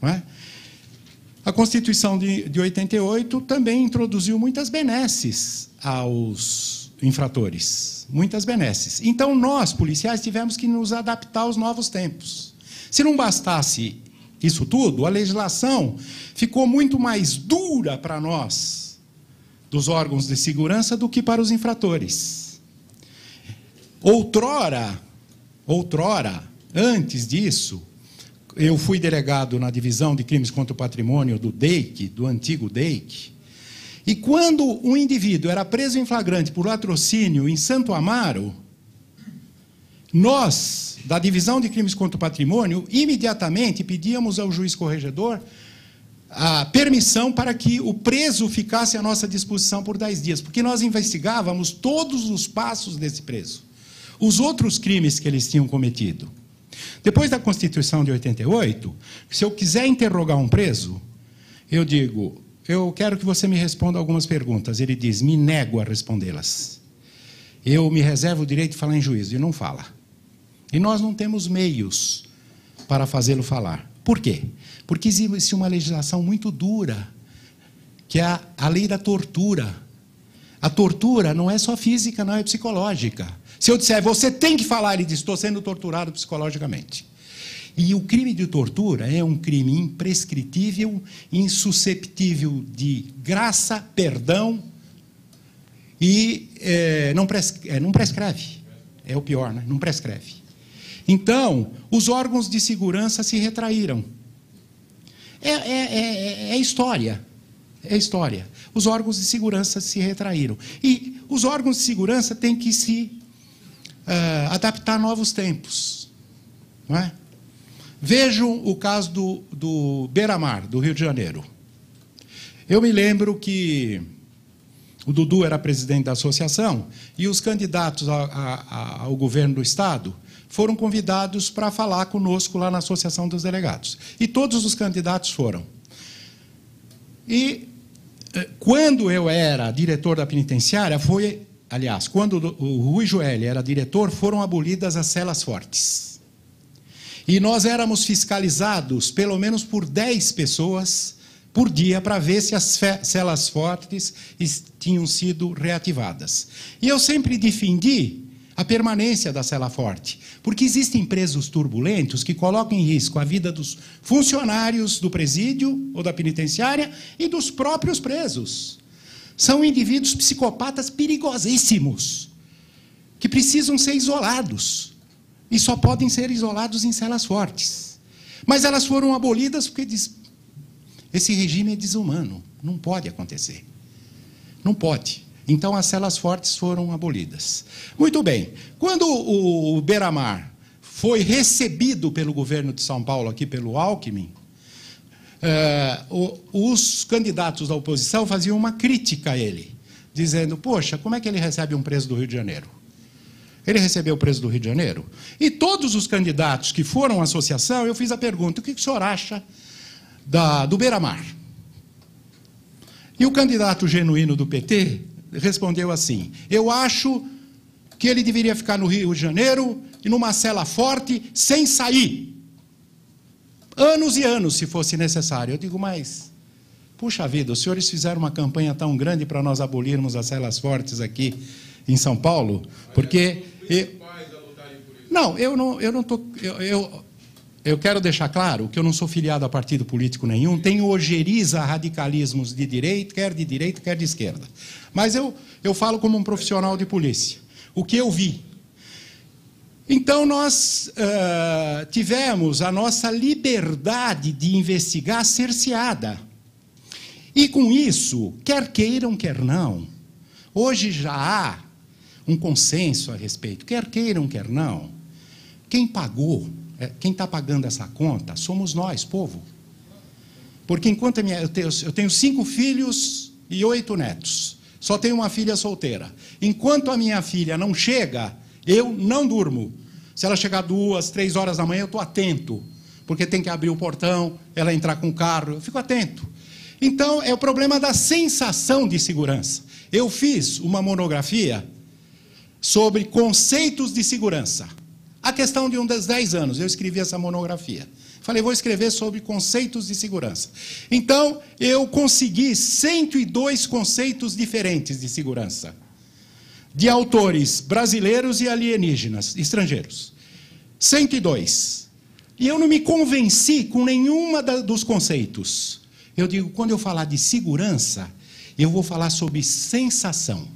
Não é? A Constituição de 88 também introduziu muitas benesses aos infratores. Muitas benesses. Então, nós, policiais, tivemos que nos adaptar aos novos tempos. Se não bastasse isso tudo, a legislação ficou muito mais dura para nós, dos órgãos de segurança, do que para os infratores. Outrora, antes disso, eu fui delegado na Divisão de Crimes contra o Patrimônio do DEIC, do antigo DEIC, e quando um indivíduo era preso em flagrante por latrocínio em Santo Amaro, nós, da Divisão de Crimes contra o Patrimônio, imediatamente pedíamos ao juiz corregedor a permissão para que o preso ficasse à nossa disposição por 10 dias, porque nós investigávamos todos os passos desse preso, os outros crimes que eles tinham cometido. Depois da Constituição de 88, se eu quiser interrogar um preso, eu digo: eu quero que você me responda algumas perguntas. Ele diz: me nego a respondê-las. Eu me reservo o direito de falar em juízo, e não fala. E nós não temos meios para fazê-lo falar. Por quê? Porque existe uma legislação muito dura, que é a lei da tortura. A tortura não é só física, não é psicológica. Se eu disser: você tem que falar, ele diz: estou sendo torturado psicologicamente. E o crime de tortura é um crime imprescritível, insusceptível de graça, perdão, e não prescreve. É o pior, né? Não prescreve. Então, os órgãos de segurança se retraíram. É história. É história. Os órgãos de segurança se retraíram. E os órgãos de segurança têm que se adaptar a novos tempos. Não é? Vejam o caso do Beira-Mar, do Rio de Janeiro. Eu me lembro que o Dudu era presidente da associação e os candidatos ao governo do Estado foram convidados para falar conosco lá na Associação dos Delegados. E todos os candidatos foram. E quando eu era diretor da penitenciária, quando o Rui Joelli era diretor, foram abolidas as celas fortes. E nós éramos fiscalizados, pelo menos por 10 pessoas por dia, para ver se as celas fortes tinham sido reativadas. E eu sempre defendi a permanência da cela forte, porque existem presos turbulentos que colocam em risco a vida dos funcionários do presídio ou da penitenciária e dos próprios presos. São indivíduos psicopatas perigosíssimos, que precisam ser isolados. E só podem ser isolados em celas fortes. Mas elas foram abolidas porque esse regime é desumano. Não pode acontecer. Não pode. Então, as celas fortes foram abolidas. Muito bem. Quando o Beira-Mar foi recebido pelo governo de São Paulo, aqui pelo Alckmin, os candidatos da oposição faziam uma crítica a ele, dizendo: poxa, como é que ele recebe um preso do Rio de Janeiro? Ele recebeu o preso do Rio de Janeiro? E todos os candidatos que foram à associação, eu fiz a pergunta: o que o senhor acha do Beira-Mar? E o candidato genuíno do PT respondeu assim: eu acho que ele deveria ficar no Rio de Janeiro e numa cela forte, sem sair. Anos e anos, se fosse necessário. Eu digo: mas Puxa vida, os senhores fizeram uma campanha tão grande para nós abolirmos as celas fortes aqui em São Paulo, porque... Não, eu não estou... Eu quero deixar claro que eu não sou filiado a partido político nenhum, tenho ojeriza a radicalismos de direita, quer de esquerda. Mas eu falo como um profissional de polícia. O que eu vi. Então, nós tivemos a nossa liberdade de investigar cerceada. E, com isso, quer queiram, quer não, hoje já há um consenso a respeito, quer queiram, quer não, quem pagou, quem está pagando essa conta, somos nós, povo. Porque enquanto eu tenho 5 filhos e 8 netos, só tenho uma filha solteira. Enquanto a minha filha não chega, eu não durmo. Se ela chegar 2, 3 horas da manhã, eu estou atento, porque tem que abrir o portão, ela entrar com o carro, eu fico atento. Então, é o problema da sensação de segurança. Eu fiz uma monografia sobre conceitos de segurança. A questão de um dos 10 anos, eu escrevi essa monografia. Falei, vou escrever sobre conceitos de segurança. Então, eu consegui 102 conceitos diferentes de segurança, de autores brasileiros e alienígenas, estrangeiros. 102. E eu não me convenci com nenhuma dos conceitos. Eu digo, quando eu falar de segurança, eu vou falar sobre sensação.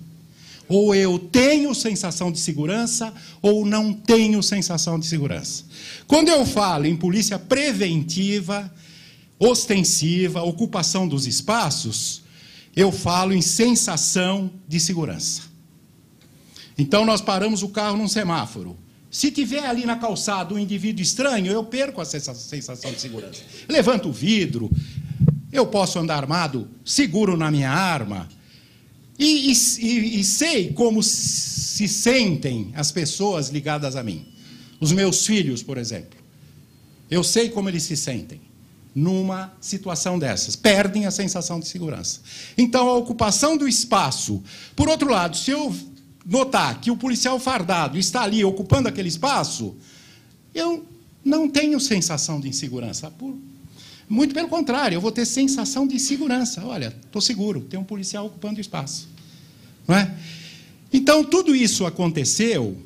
Ou eu tenho sensação de segurança, ou não tenho sensação de segurança. Quando eu falo em polícia preventiva, ostensiva, ocupação dos espaços, eu falo em sensação de segurança. Então, nós paramos o carro num semáforo. Se tiver ali na calçada um indivíduo estranho, eu perco a sensação de segurança. Levanto o vidro, eu posso andar armado, seguro na minha arma, e sei como se sentem as pessoas ligadas a mim. Os meus filhos, por exemplo. Eu sei como eles se sentem numa situação dessas. Perdem a sensação de segurança. Então, a ocupação do espaço. Por outro lado, se eu notar que o policial fardado está ali ocupando aquele espaço, eu não tenho sensação de insegurança. Muito pelo contrário, eu vou ter sensação de segurança. Olha, estou seguro, tem um policial ocupando o espaço. Não é? Então, tudo isso aconteceu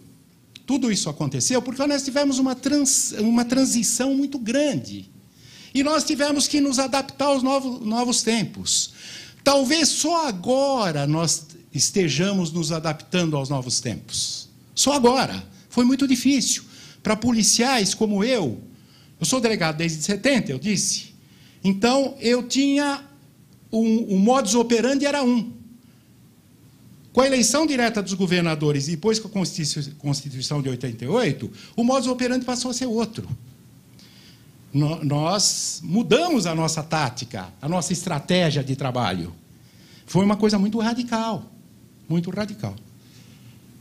porque nós tivemos uma transição muito grande. E nós tivemos que nos adaptar aos novos tempos. Talvez só agora nós estejamos nos adaptando aos novos tempos. Só agora. Foi muito difícil. Para policiais como eu sou delegado desde 70, eu disse. Então, eu tinha o modus operandi era um. Com a eleição direta dos governadores e depois com a Constituição de 88, o modus operandi passou a ser outro. Nós mudamos a nossa tática, a nossa estratégia de trabalho. Foi uma coisa muito radical. Muito radical.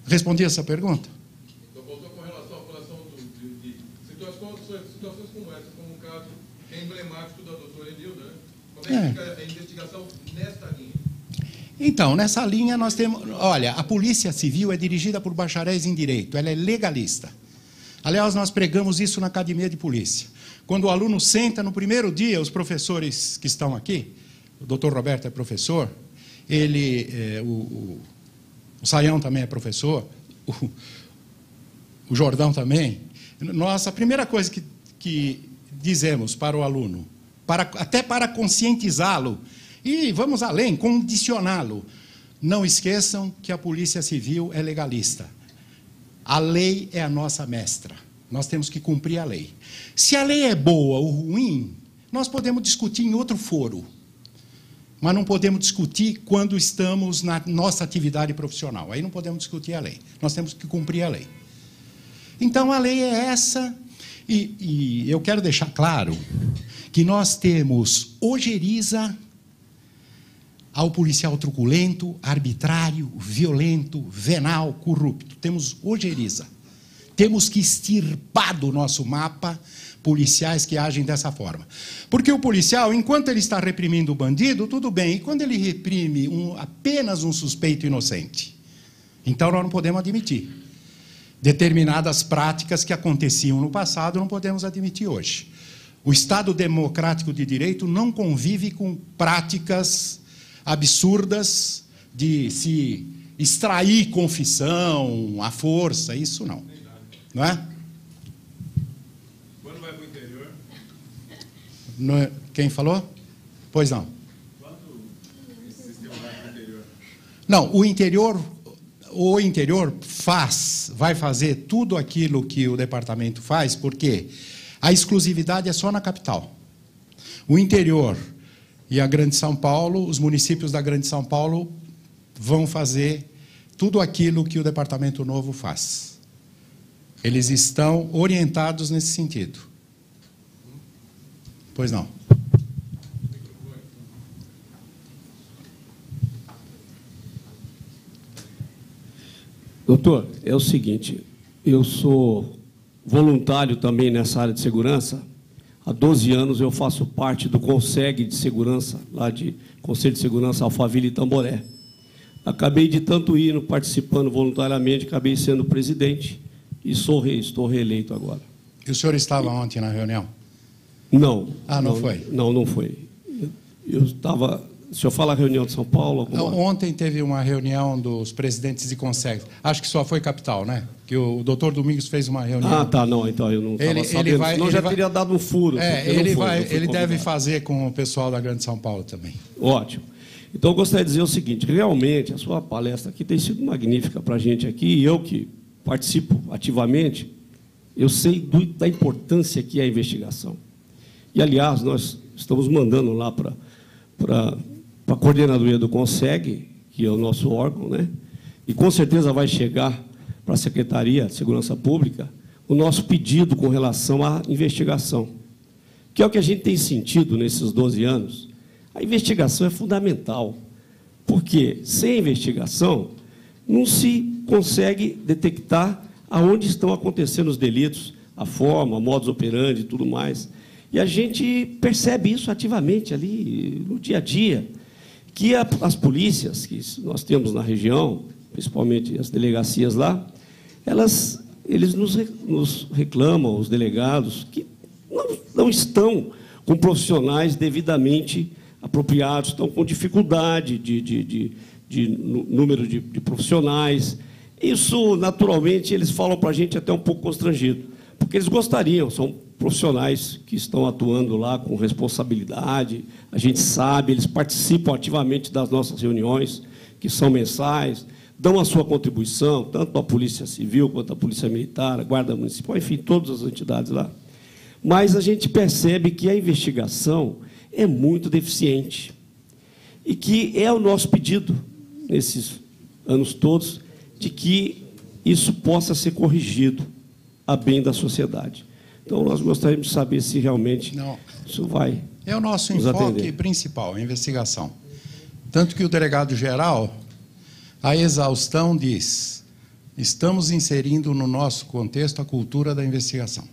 Respondi essa pergunta? Então, voltou com relação à apuração de situações como essa, como o caso emblemático da doutora Enilda, né? Como é que fica a investigação nesta linha? Então, nessa linha nós temos... Olha, a Polícia Civil é dirigida por bacharéis em Direito, ela é legalista. Aliás, nós pregamos isso na Academia de Polícia. Quando o aluno senta, no primeiro dia, os professores que estão aqui, o doutor Roberto é professor, o Saião também é professor, o Jordão também. Nós, a primeira coisa que dizemos para o aluno, até para conscientizá-lo, e vamos além, condicioná-lo, não esqueçam que a Polícia Civil é legalista. A lei é a nossa mestra. Nós temos que cumprir a lei. Se a lei é boa ou ruim, nós podemos discutir em outro foro. Mas não podemos discutir quando estamos na nossa atividade profissional. Aí não podemos discutir a lei. Nós temos que cumprir a lei. Então, a lei é essa. E eu quero deixar claro que nós temos ojeriza ao policial truculento, arbitrário, violento, venal, corrupto. Temos ojeriza. Temos que extirpar do nosso mapa policiais que agem dessa forma. Porque o policial, enquanto ele está reprimindo o bandido, tudo bem. E quando ele reprime apenas um suspeito inocente? Então, nós não podemos admitir. Determinadas práticas que aconteciam no passado, não podemos admitir hoje. O Estado democrático de direito não convive com práticas absurdas de se extrair confissão à força, isso não. Não é? Quando vai para o interior? Quem falou? Pois não. Quando esse sistema vai para o interior? Não, o interior vai fazer tudo aquilo que o departamento faz, porque a exclusividade é só na capital. O interior e a Grande São Paulo, os municípios da Grande São Paulo vão fazer tudo aquilo que o departamento novo faz. Eles estão orientados nesse sentido. Pois não. Doutor, é o seguinte, eu sou voluntário também nessa área de segurança. Há 12 anos eu faço parte do Conselho de Segurança, lá de Conselho de Segurança Alphaville e Tamboré. Acabei de tanto ir participando voluntariamente, acabei sendo presidente e estou reeleito agora. E o senhor estava ontem na reunião? Não. Ah, não foi? Não foi. Eu estava... O senhor fala reunião de São Paulo? Ontem teve uma reunião dos presidentes de conselhos. Acho que só foi capital, né? Que o doutor Domingos fez uma reunião. Ah, tá, não, então eu não estava sabendo, senão já teria dado um furo. Ele deve fazer com o pessoal da Grande São Paulo também. Ótimo. Então, eu gostaria de dizer o seguinte, realmente, a sua palestra aqui tem sido magnífica para a gente aqui, e eu que participo ativamente, eu sei da importância que é a investigação. E, aliás, nós estamos mandando lá para a coordenadoria do CONSEG, que é o nosso órgão, né? E com certeza vai chegar para a Secretaria de Segurança Pública o nosso pedido com relação à investigação, que é o que a gente tem sentido nesses 12 anos. A investigação é fundamental, porque sem investigação não se consegue detectar aonde estão acontecendo os delitos, a forma, modus operandi e tudo mais. E a gente percebe isso ativamente ali no dia a dia, que as polícias que nós temos na região, principalmente as delegacias lá, eles nos reclamam, os delegados, que não estão com profissionais devidamente apropriados, estão com dificuldade de número de profissionais. Isso, naturalmente, eles falam para a gente até um pouco constrangido, porque eles gostariam, são profissionais que estão atuando lá com responsabilidade, a gente sabe, eles participam ativamente das nossas reuniões, que são mensais, dão a sua contribuição, tanto a Polícia Civil quanto a Polícia Militar, a Guarda Municipal, enfim, todas as entidades lá. Mas a gente percebe que a investigação é muito deficiente e que é o nosso pedido, nesses anos todos, de que isso possa ser corrigido a bem da sociedade. Então, nós gostaríamos de saber se realmente isso vai. É o nosso enfoque principal, a investigação. Tanto que o delegado-geral, a exaustão, diz: estamos inserindo no nosso contexto a cultura da investigação.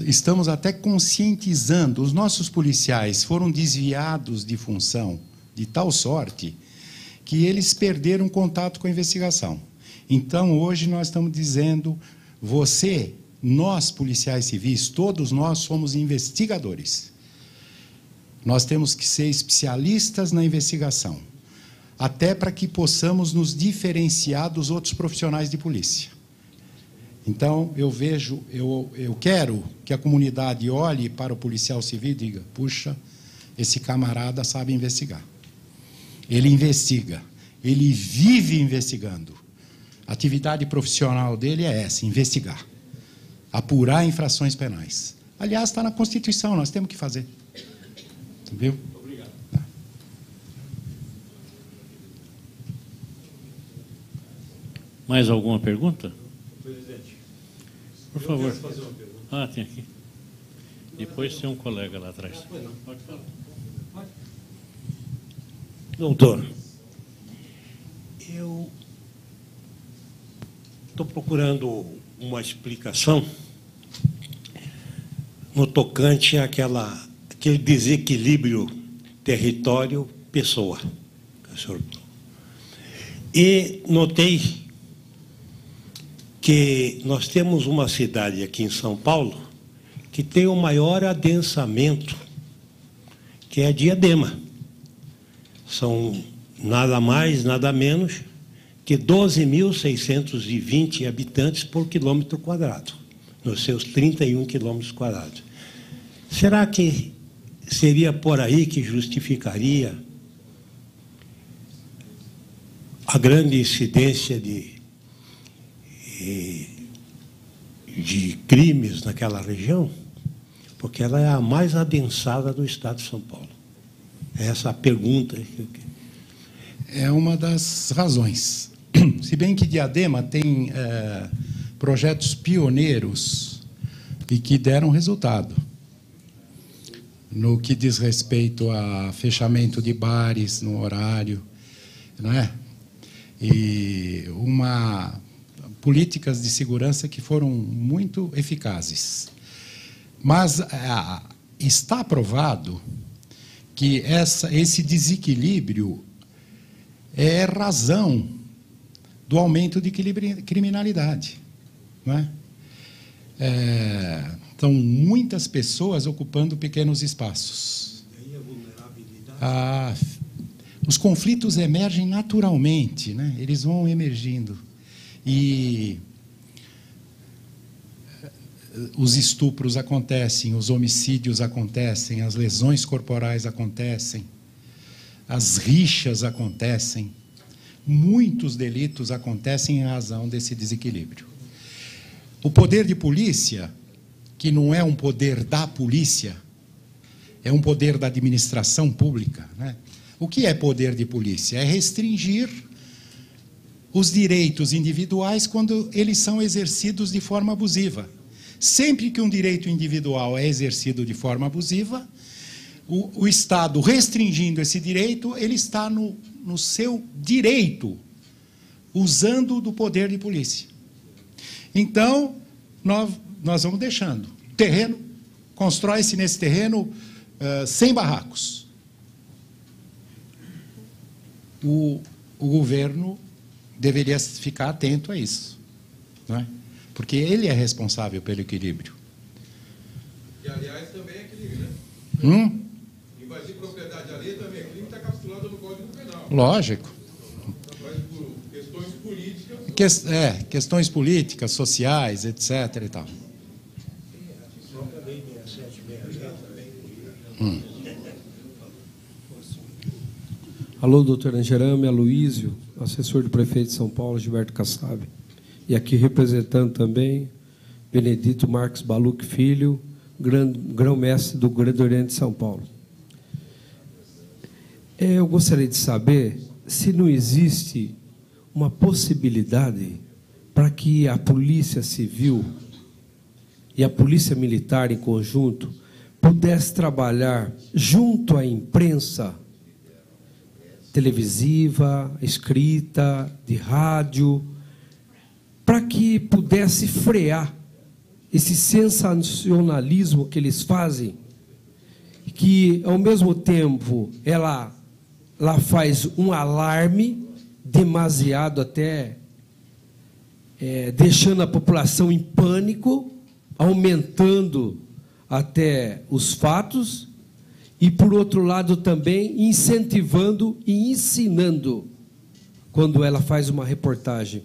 Estamos até conscientizando. Os nossos policiais foram desviados de função de tal sorte que eles perderam contato com a investigação. Então, hoje, nós estamos dizendo: nós, policiais civis, todos nós somos investigadores. Nós temos que ser especialistas na investigação, até para que possamos nos diferenciar dos outros profissionais de polícia. Então, eu quero que a comunidade olhe para o policial civil e diga: puxa, esse camarada sabe investigar. Ele investiga, ele vive investigando. A atividade profissional dele é essa, investigar. Apurar infrações penais. Aliás, está na Constituição, nós temos que fazer. Viu? Obrigado. Mais alguma pergunta? Presidente, por favor. fazer uma pergunta. Ah, tem aqui. Depois tem um colega lá atrás. Pode falar. Doutor, eu estou procurando uma explicação no tocante àquele desequilíbrio território-pessoa. E notei que nós temos uma cidade aqui em São Paulo que tem o maior adensamento, que é Diadema. São nada mais, nada menos que 12.620 habitantes por quilômetro quadrado, nos seus 31 quilômetros quadrados. Será que seria por aí que justificaria a grande incidência de crimes naquela região? Porque ela é a mais adensada do estado de São Paulo. Essa é a pergunta. É uma das razões. Se bem que Diadema tem projetos pioneiros e que deram resultado. No que diz respeito a fechamento de bares no horário, não é? E políticas de segurança que foram muito eficazes. Mas está provado que esse desequilíbrio é razão do aumento de criminalidade. Não é? São muitas pessoas ocupando pequenos espaços. Os conflitos emergem naturalmente, né? Eles vão emergindo. E os estupros acontecem, os homicídios acontecem, as lesões corporais acontecem, as rixas acontecem. Muitos delitos acontecem em razão desse desequilíbrio. O poder de polícia, que não é um poder da polícia, é um poder da administração pública, né? O que é poder de polícia? É restringir os direitos individuais quando eles são exercidos de forma abusiva. Sempre que um direito individual é exercido de forma abusiva, o Estado restringindo esse direito, ele está no seu direito, usando do poder de polícia. Então, nós vamos deixando. Terreno, constrói-se nesse terreno 100 barracos. O governo deveria ficar atento a isso, não é? Porque ele é responsável pelo equilíbrio. E, aliás, também é crime, né? Invadir propriedade alheia também é crime, está capitulado no Código Penal. Lógico. Mas por questões políticas... Questões políticas, sociais, etc. e tal. Alô, doutor Angerame, Aloísio, assessor do prefeito de São Paulo, Gilberto Kassab. E aqui representando também Benedito Marques Baluc Filho, grão-mestre do Grande Oriente de São Paulo. Eu gostaria de saber se não existe uma possibilidade para que a Polícia Civil e a Polícia Militar em conjunto pudesse trabalhar junto à imprensa televisiva, escrita, de rádio, para que pudesse frear esse sensacionalismo que eles fazem, que, ao mesmo tempo, ela faz um alarme demasiado até, deixando a população em pânico, aumentando até os fatos, e, por outro lado, também incentivando e ensinando quando ela faz uma reportagem.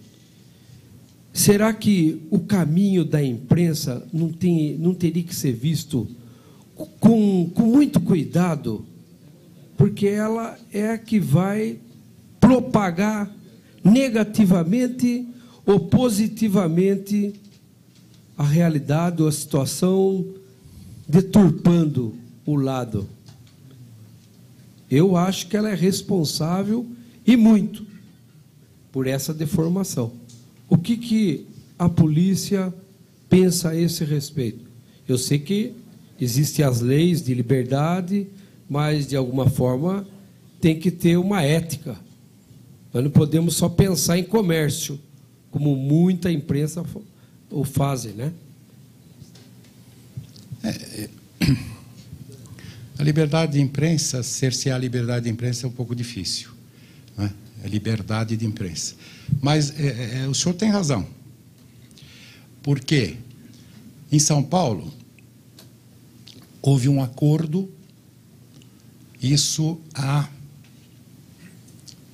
Será que o caminho da imprensa não teria que ser visto com muito cuidado? Porque ela é a que vai propagar negativamente ou positivamente a realidade ou a situação, deturpando o lado. Eu acho que ela é responsável, e muito, por essa deformação. O que a polícia pensa a esse respeito? Eu sei que existem as leis de liberdade, mas, de alguma forma, tem que ter uma ética. Nós não podemos só pensar em comércio, como muita imprensa o fazem, né? A liberdade de imprensa, cercear a liberdade de imprensa é um pouco difícil, né? É liberdade de imprensa. Mas o senhor tem razão. Porque em São Paulo, houve um acordo, isso há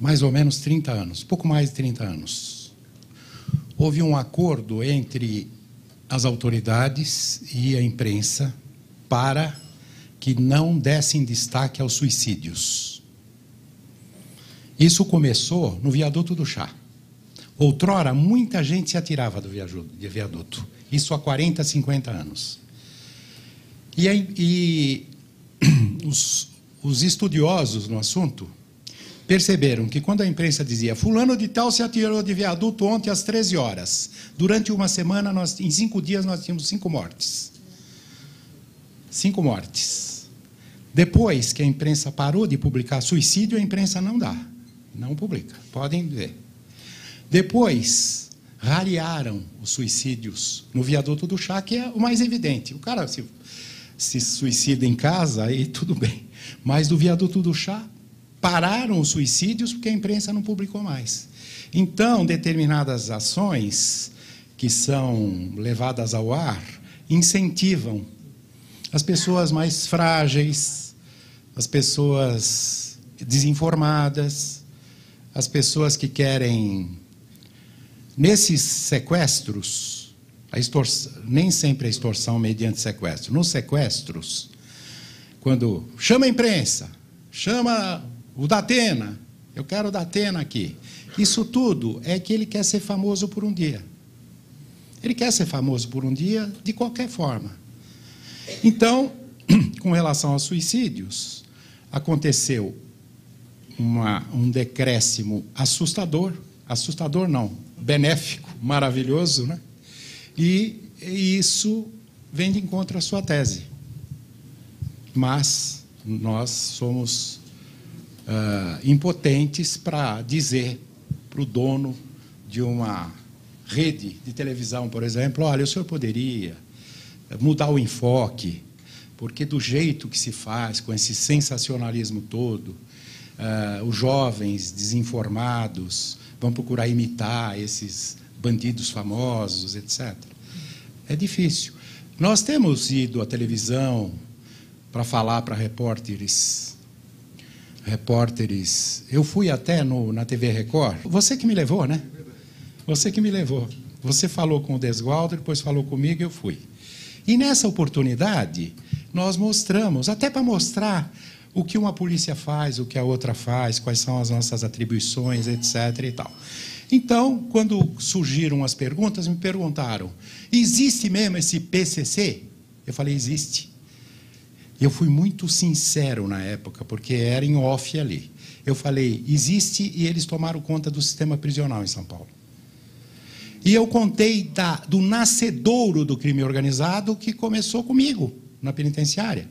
mais ou menos 30 anos, pouco mais de 30 anos. Houve um acordo entre as autoridades e a imprensa para que não dessem destaque aos suicídios. Isso começou no viaduto do Chá. Outrora, muita gente se atirava do viaduto. Isso há 40, 50 anos. E os estudiosos no assunto perceberam que quando a imprensa dizia fulano de tal se atirou de viaduto ontem às 13 horas, durante uma semana, em 5 dias, nós tínhamos 5 mortes. 5 mortes. Depois que a imprensa parou de publicar suicídio, a imprensa não publica, podem ver. Depois, rarearam os suicídios no viaduto do Chá, que é o mais evidente. O cara se suicida em casa, aí tudo bem. Mas do viaduto do Chá, pararam os suicídios porque a imprensa não publicou mais. Então, determinadas ações que são levadas ao ar incentivam as pessoas mais frágeis, as pessoas desinformadas, as pessoas que querem... Nesses sequestros, nem sempre a extorsão mediante sequestro. Nos sequestros, quando chama a imprensa, chama o Datena, eu quero o Datena aqui. Isso tudo é que ele quer ser famoso por um dia. Ele quer ser famoso por um dia de qualquer forma. Então, com relação aos suicídios, aconteceu um decréscimo assustador não, benéfico, maravilhoso, né? E isso vem de encontro à sua tese. Mas nós somos impotentes para dizer para o dono de uma rede de televisão, por exemplo, olha, o senhor poderia mudar o enfoque, porque do jeito que se faz, com esse sensacionalismo todo, os jovens desinformados vão procurar imitar esses bandidos famosos, etc. É difícil. Nós temos ido à televisão para falar para repórteres. Eu fui até na TV Record. Você que me levou, né? Você que me levou. Você falou com o Desgualdo, depois falou comigo e eu fui. E nessa oportunidade, nós mostramos, até para mostrar o que uma polícia faz, o que a outra faz, quais são as nossas atribuições, etc. e tal. Então, quando surgiram as perguntas, me perguntaram, existe mesmo esse PCC? Eu falei, existe. Eu fui muito sincero na época, porque era em off ali. Eu falei, existe, e eles tomaram conta do sistema prisional em São Paulo. E eu contei do nascedouro do crime organizado que começou comigo, na penitenciária.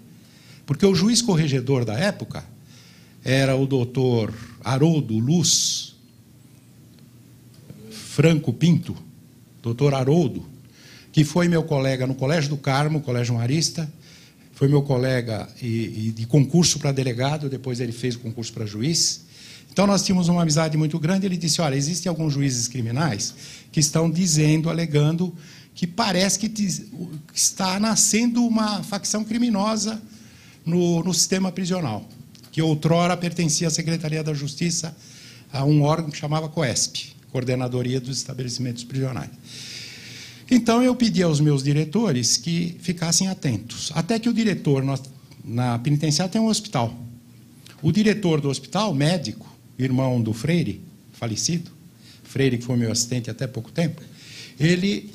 Porque o juiz corregedor da época era o doutor Haroldo Luz Franco Pinto, doutor Haroldo, que foi meu colega no Colégio do Carmo, Colégio Marista, foi meu colega de concurso para delegado, depois ele fez o concurso para juiz. Então, nós tínhamos uma amizade muito grande. Ele disse, olha, existem alguns juízes criminais que estão dizendo, alegando, que parece que está nascendo uma facção criminosa no sistema prisional, que outrora pertencia à Secretaria da Justiça, a um órgão que chamava COESP, Coordenadoria dos Estabelecimentos Prisionais. Então, eu pedi aos meus diretores que ficassem atentos. Até que o diretor, na penitenciária tem um hospital. O diretor do hospital, médico, irmão do Freire, falecido, Freire que foi meu assistente até pouco tempo, ele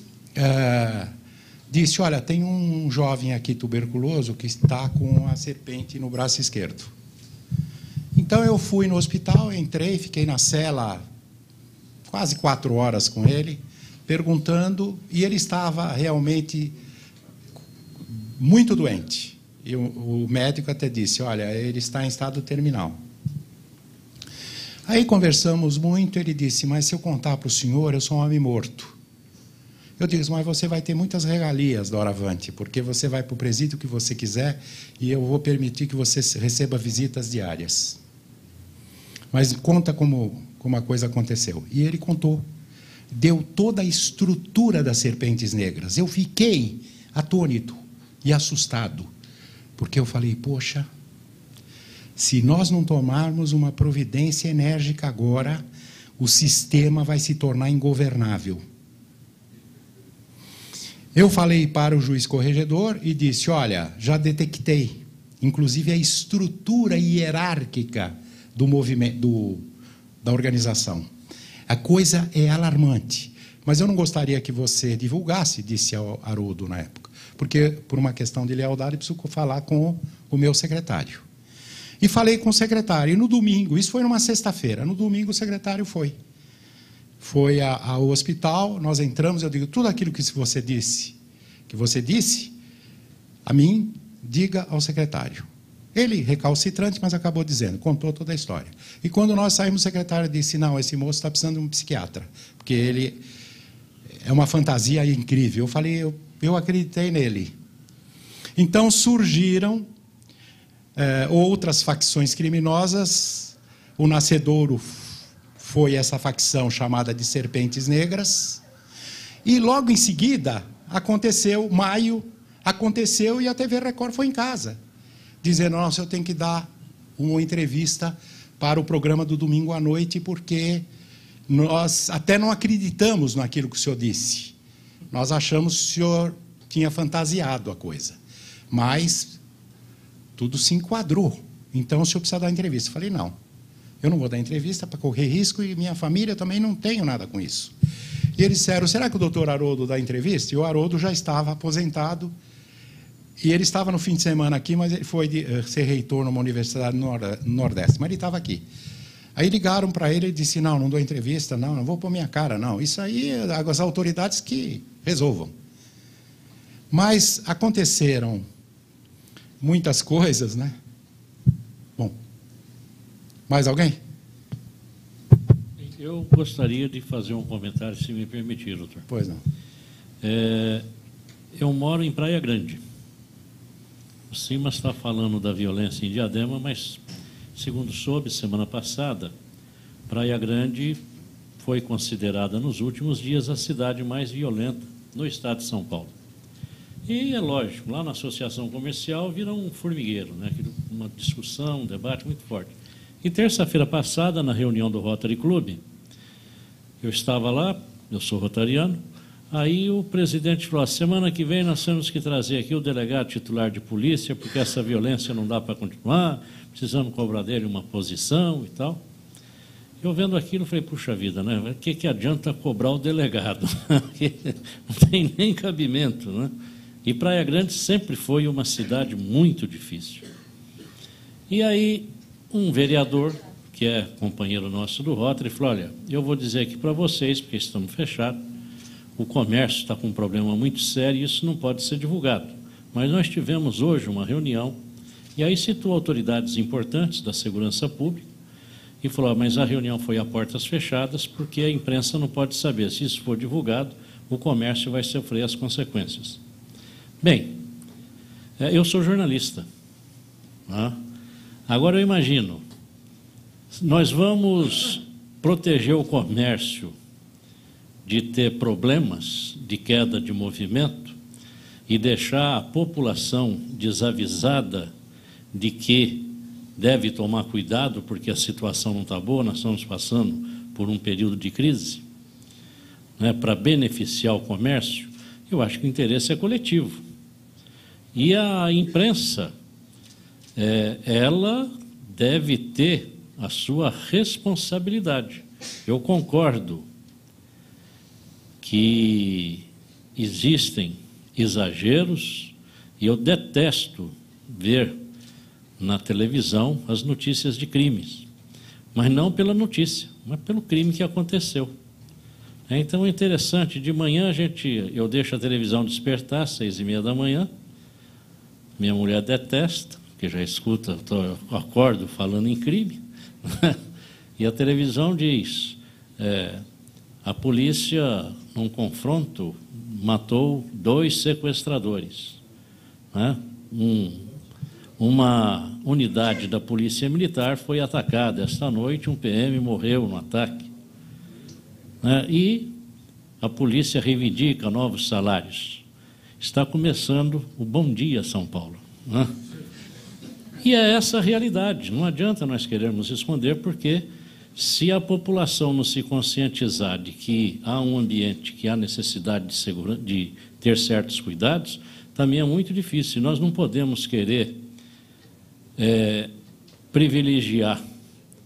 disse, olha, tem um jovem aqui tuberculoso que está com a serpente no braço esquerdo. Então, eu fui no hospital, entrei, fiquei na cela quase 4 horas com ele, perguntando, e ele estava realmente muito doente. E o médico até disse, olha, ele está em estado terminal. Aí conversamos muito, ele disse, mas se eu contar para o senhor, eu sou um homem morto. Eu disse, mas você vai ter muitas regalias doravante, porque você vai para o presídio que você quiser e eu vou permitir que você receba visitas diárias. Mas conta como a coisa aconteceu. E ele contou. Deu toda a estrutura das serpentes negras. Eu fiquei atônito e assustado, Porque eu falei, poxa, se nós não tomarmos uma providência enérgica agora, o sistema vai se tornar ingovernável. Eu falei para o juiz corregedor e disse, olha, já detectei, inclusive a estrutura hierárquica do movimento, da organização. A coisa é alarmante, mas eu não gostaria que você divulgasse, disse ao Haroldo na época, porque, por uma questão de lealdade, preciso falar com o meu secretário. E falei com o secretário, e no domingo, isso foi numa sexta-feira, no domingo o secretário foi ao hospital, nós entramos, eu digo, tudo aquilo que você disse, a mim, diga ao secretário. Ele, recalcitrante, mas acabou dizendo, contou toda a história. E quando nós saímos, o secretário disse, não, esse moço está precisando de um psiquiatra, porque ele é uma fantasia incrível. Eu falei, eu acreditei nele. Então surgiram outras facções criminosas, o Nascedouro foi essa facção chamada de Serpentes Negras, e logo em seguida aconteceu, maio, aconteceu e a TV Record foi em casa, dizendo, nossa, eu tenho que dar uma entrevista para o programa do domingo à noite, porque nós até não acreditamos naquilo que o senhor disse. Nós achamos que o senhor tinha fantasiado a coisa. Mas tudo se enquadrou. Então o senhor precisa dar entrevista. Eu falei, não, eu não vou dar entrevista para correr risco e minha família também não tenho nada com isso. E eles disseram, será que o doutor Haroldo dá entrevista? E o Haroldo já estava aposentado. E ele estava no fim de semana aqui, mas ele foi ser reitor numa universidade no Nordeste. Mas ele estava aqui. Aí ligaram para ele e disse, não dou entrevista, não vou pôr minha cara, não. Isso aí, as autoridades que resolvam. Mas aconteceram muitas coisas, né? Bom, mais alguém? Eu gostaria de fazer um comentário, se me permitir, doutor. Pois não. Eu moro em Praia Grande. O Simas está falando da violência em Diadema, mas, segundo soube, semana passada, Praia Grande foi considerada, nos últimos dias, a cidade mais violenta no estado de São Paulo. E é lógico, lá na associação comercial vira um formigueiro, né? Uma discussão, um debate muito forte. E terça-feira passada, na reunião do Rotary Club, eu estava lá, eu sou rotariano, aí o presidente falou, semana que vem nós temos que trazer aqui o delegado titular de polícia, porque essa violência não dá para continuar, precisamos cobrar dele uma posição e tal. Eu vendo aquilo, falei, puxa vida, né? O que adianta cobrar o delegado? Não tem nem cabimento, né? E Praia Grande sempre foi uma cidade muito difícil. E aí, um vereador, que é companheiro nosso do Rotary, falou, olha, eu vou dizer aqui para vocês, porque estamos fechados, o comércio está com um problema muito sério e isso não pode ser divulgado. Mas nós tivemos hoje uma reunião, e aí citou autoridades importantes da segurança pública, e falou, mas a reunião foi a portas fechadas, porque a imprensa não pode saber. Se isso for divulgado, o comércio vai sofrer as consequências. Bem, eu sou jornalista. Tá? Agora eu imagino, nós vamos proteger o comércio de ter problemas de queda de movimento e deixar a população desavisada de que deve tomar cuidado porque a situação não está boa, nós estamos passando por um período de crise, né, para beneficiar o comércio. Eu acho que o interesse é coletivo. E a imprensa, ela deve ter a sua responsabilidade. Eu concordo que existem exageros e eu detesto ver na televisão as notícias de crimes, mas não pela notícia, mas pelo crime que aconteceu. Então é interessante, de manhã eu deixo a televisão despertar às 6h30 da manhã, minha mulher detesta, porque já escuta, eu acordo falando em crime, e a televisão diz, a polícia, num confronto, matou 2 sequestradores, né? Uma unidade da Polícia Militar foi atacada esta noite, um PM morreu no ataque. Né? E a polícia reivindica novos salários. Está começando o Bom Dia São Paulo. Né? E é essa a realidade. Não adianta nós querermos esconder, porque se a população não se conscientizar de que há um ambiente, que há necessidade de ter certos cuidados, também é muito difícil. Nós não podemos querer privilegiar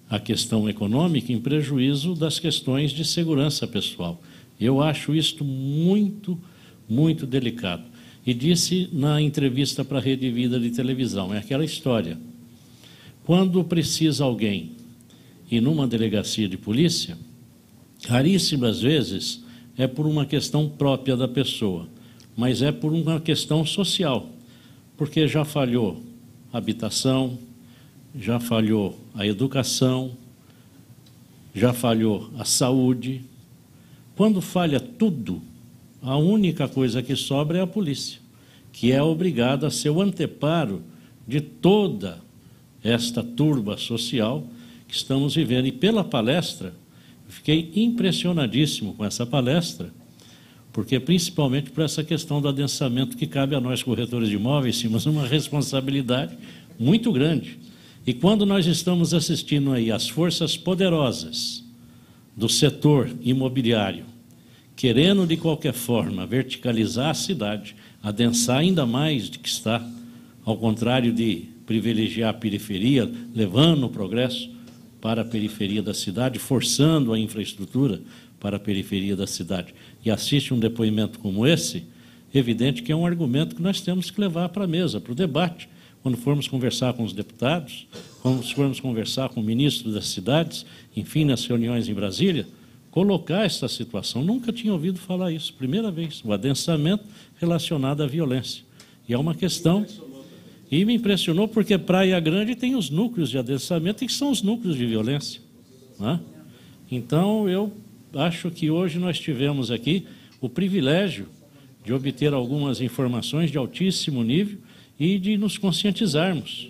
a questão econômica em prejuízo das questões de segurança pessoal. Eu acho isto muito, muito delicado. E disse na entrevista para a Rede Vida de televisão, é aquela história. Quando precisa alguém ir numa delegacia de polícia, raríssimas vezes é por uma questão própria da pessoa, mas é por uma questão social, porque já falhou a habitação, já falhou a educação, já falhou a saúde. Quando falha tudo, a única coisa que sobra é a polícia, que é obrigada a ser o anteparo de toda esta turba social que estamos vivendo. E pela palestra, eu fiquei impressionadíssimo com essa palestra, porque principalmente por essa questão do adensamento que cabe a nós, corretores de imóveis, temos uma responsabilidade muito grande. E quando nós estamos assistindo aí as forças poderosas do setor imobiliário, querendo de qualquer forma verticalizar a cidade, adensar ainda mais do que está, ao contrário de privilegiar a periferia, levando o progresso para a periferia da cidade, forçando a infraestrutura para a periferia da cidade, e assiste um depoimento como esse, evidente que é um argumento que nós temos que levar para a mesa, para o debate, quando formos conversar com os deputados, quando formos conversar com o ministro das cidades, enfim, nas reuniões em Brasília, colocar essa situação. Nunca tinha ouvido falar isso, primeira vez, o adensamento relacionado à violência. E é uma questão... E me impressionou porque Praia Grande tem os núcleos de adensamento e que são os núcleos de violência, né? Então, eu acho que hoje nós tivemos aqui o privilégio de obter algumas informações de altíssimo nível e de nos conscientizarmos.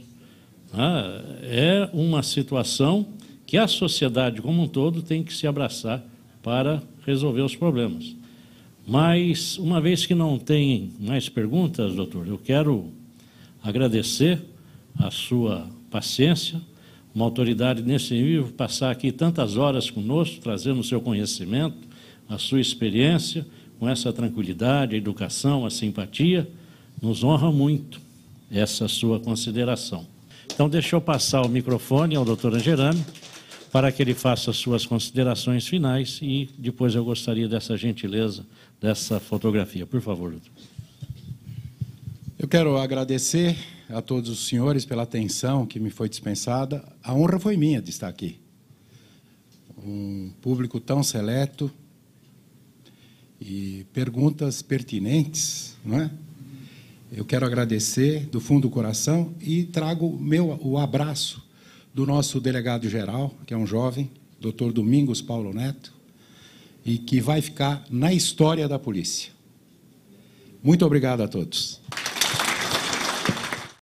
É uma situação que a sociedade como um todo tem que se abraçar para resolver os problemas. Mas, uma vez que não tem mais perguntas, doutor, eu quero agradecer a sua paciência, uma autoridade nesse nível, passar aqui tantas horas conosco, trazendo o seu conhecimento, a sua experiência, com essa tranquilidade, a educação, a simpatia, nos honra muito essa sua consideração. Então, deixa eu passar o microfone ao doutor Angerame, para que ele faça as suas considerações finais e depois eu gostaria dessa gentileza, dessa fotografia. Por favor, doutor. Eu quero agradecer a todos os senhores pela atenção que me foi dispensada. A honra foi minha de estar aqui. Um público tão seleto e perguntas pertinentes, não é? Eu quero agradecer do fundo do coração e trago o abraço do nosso delegado-geral, que é um jovem, doutor Domingos Paulo Neto, e que vai ficar na história da polícia. Muito obrigado a todos.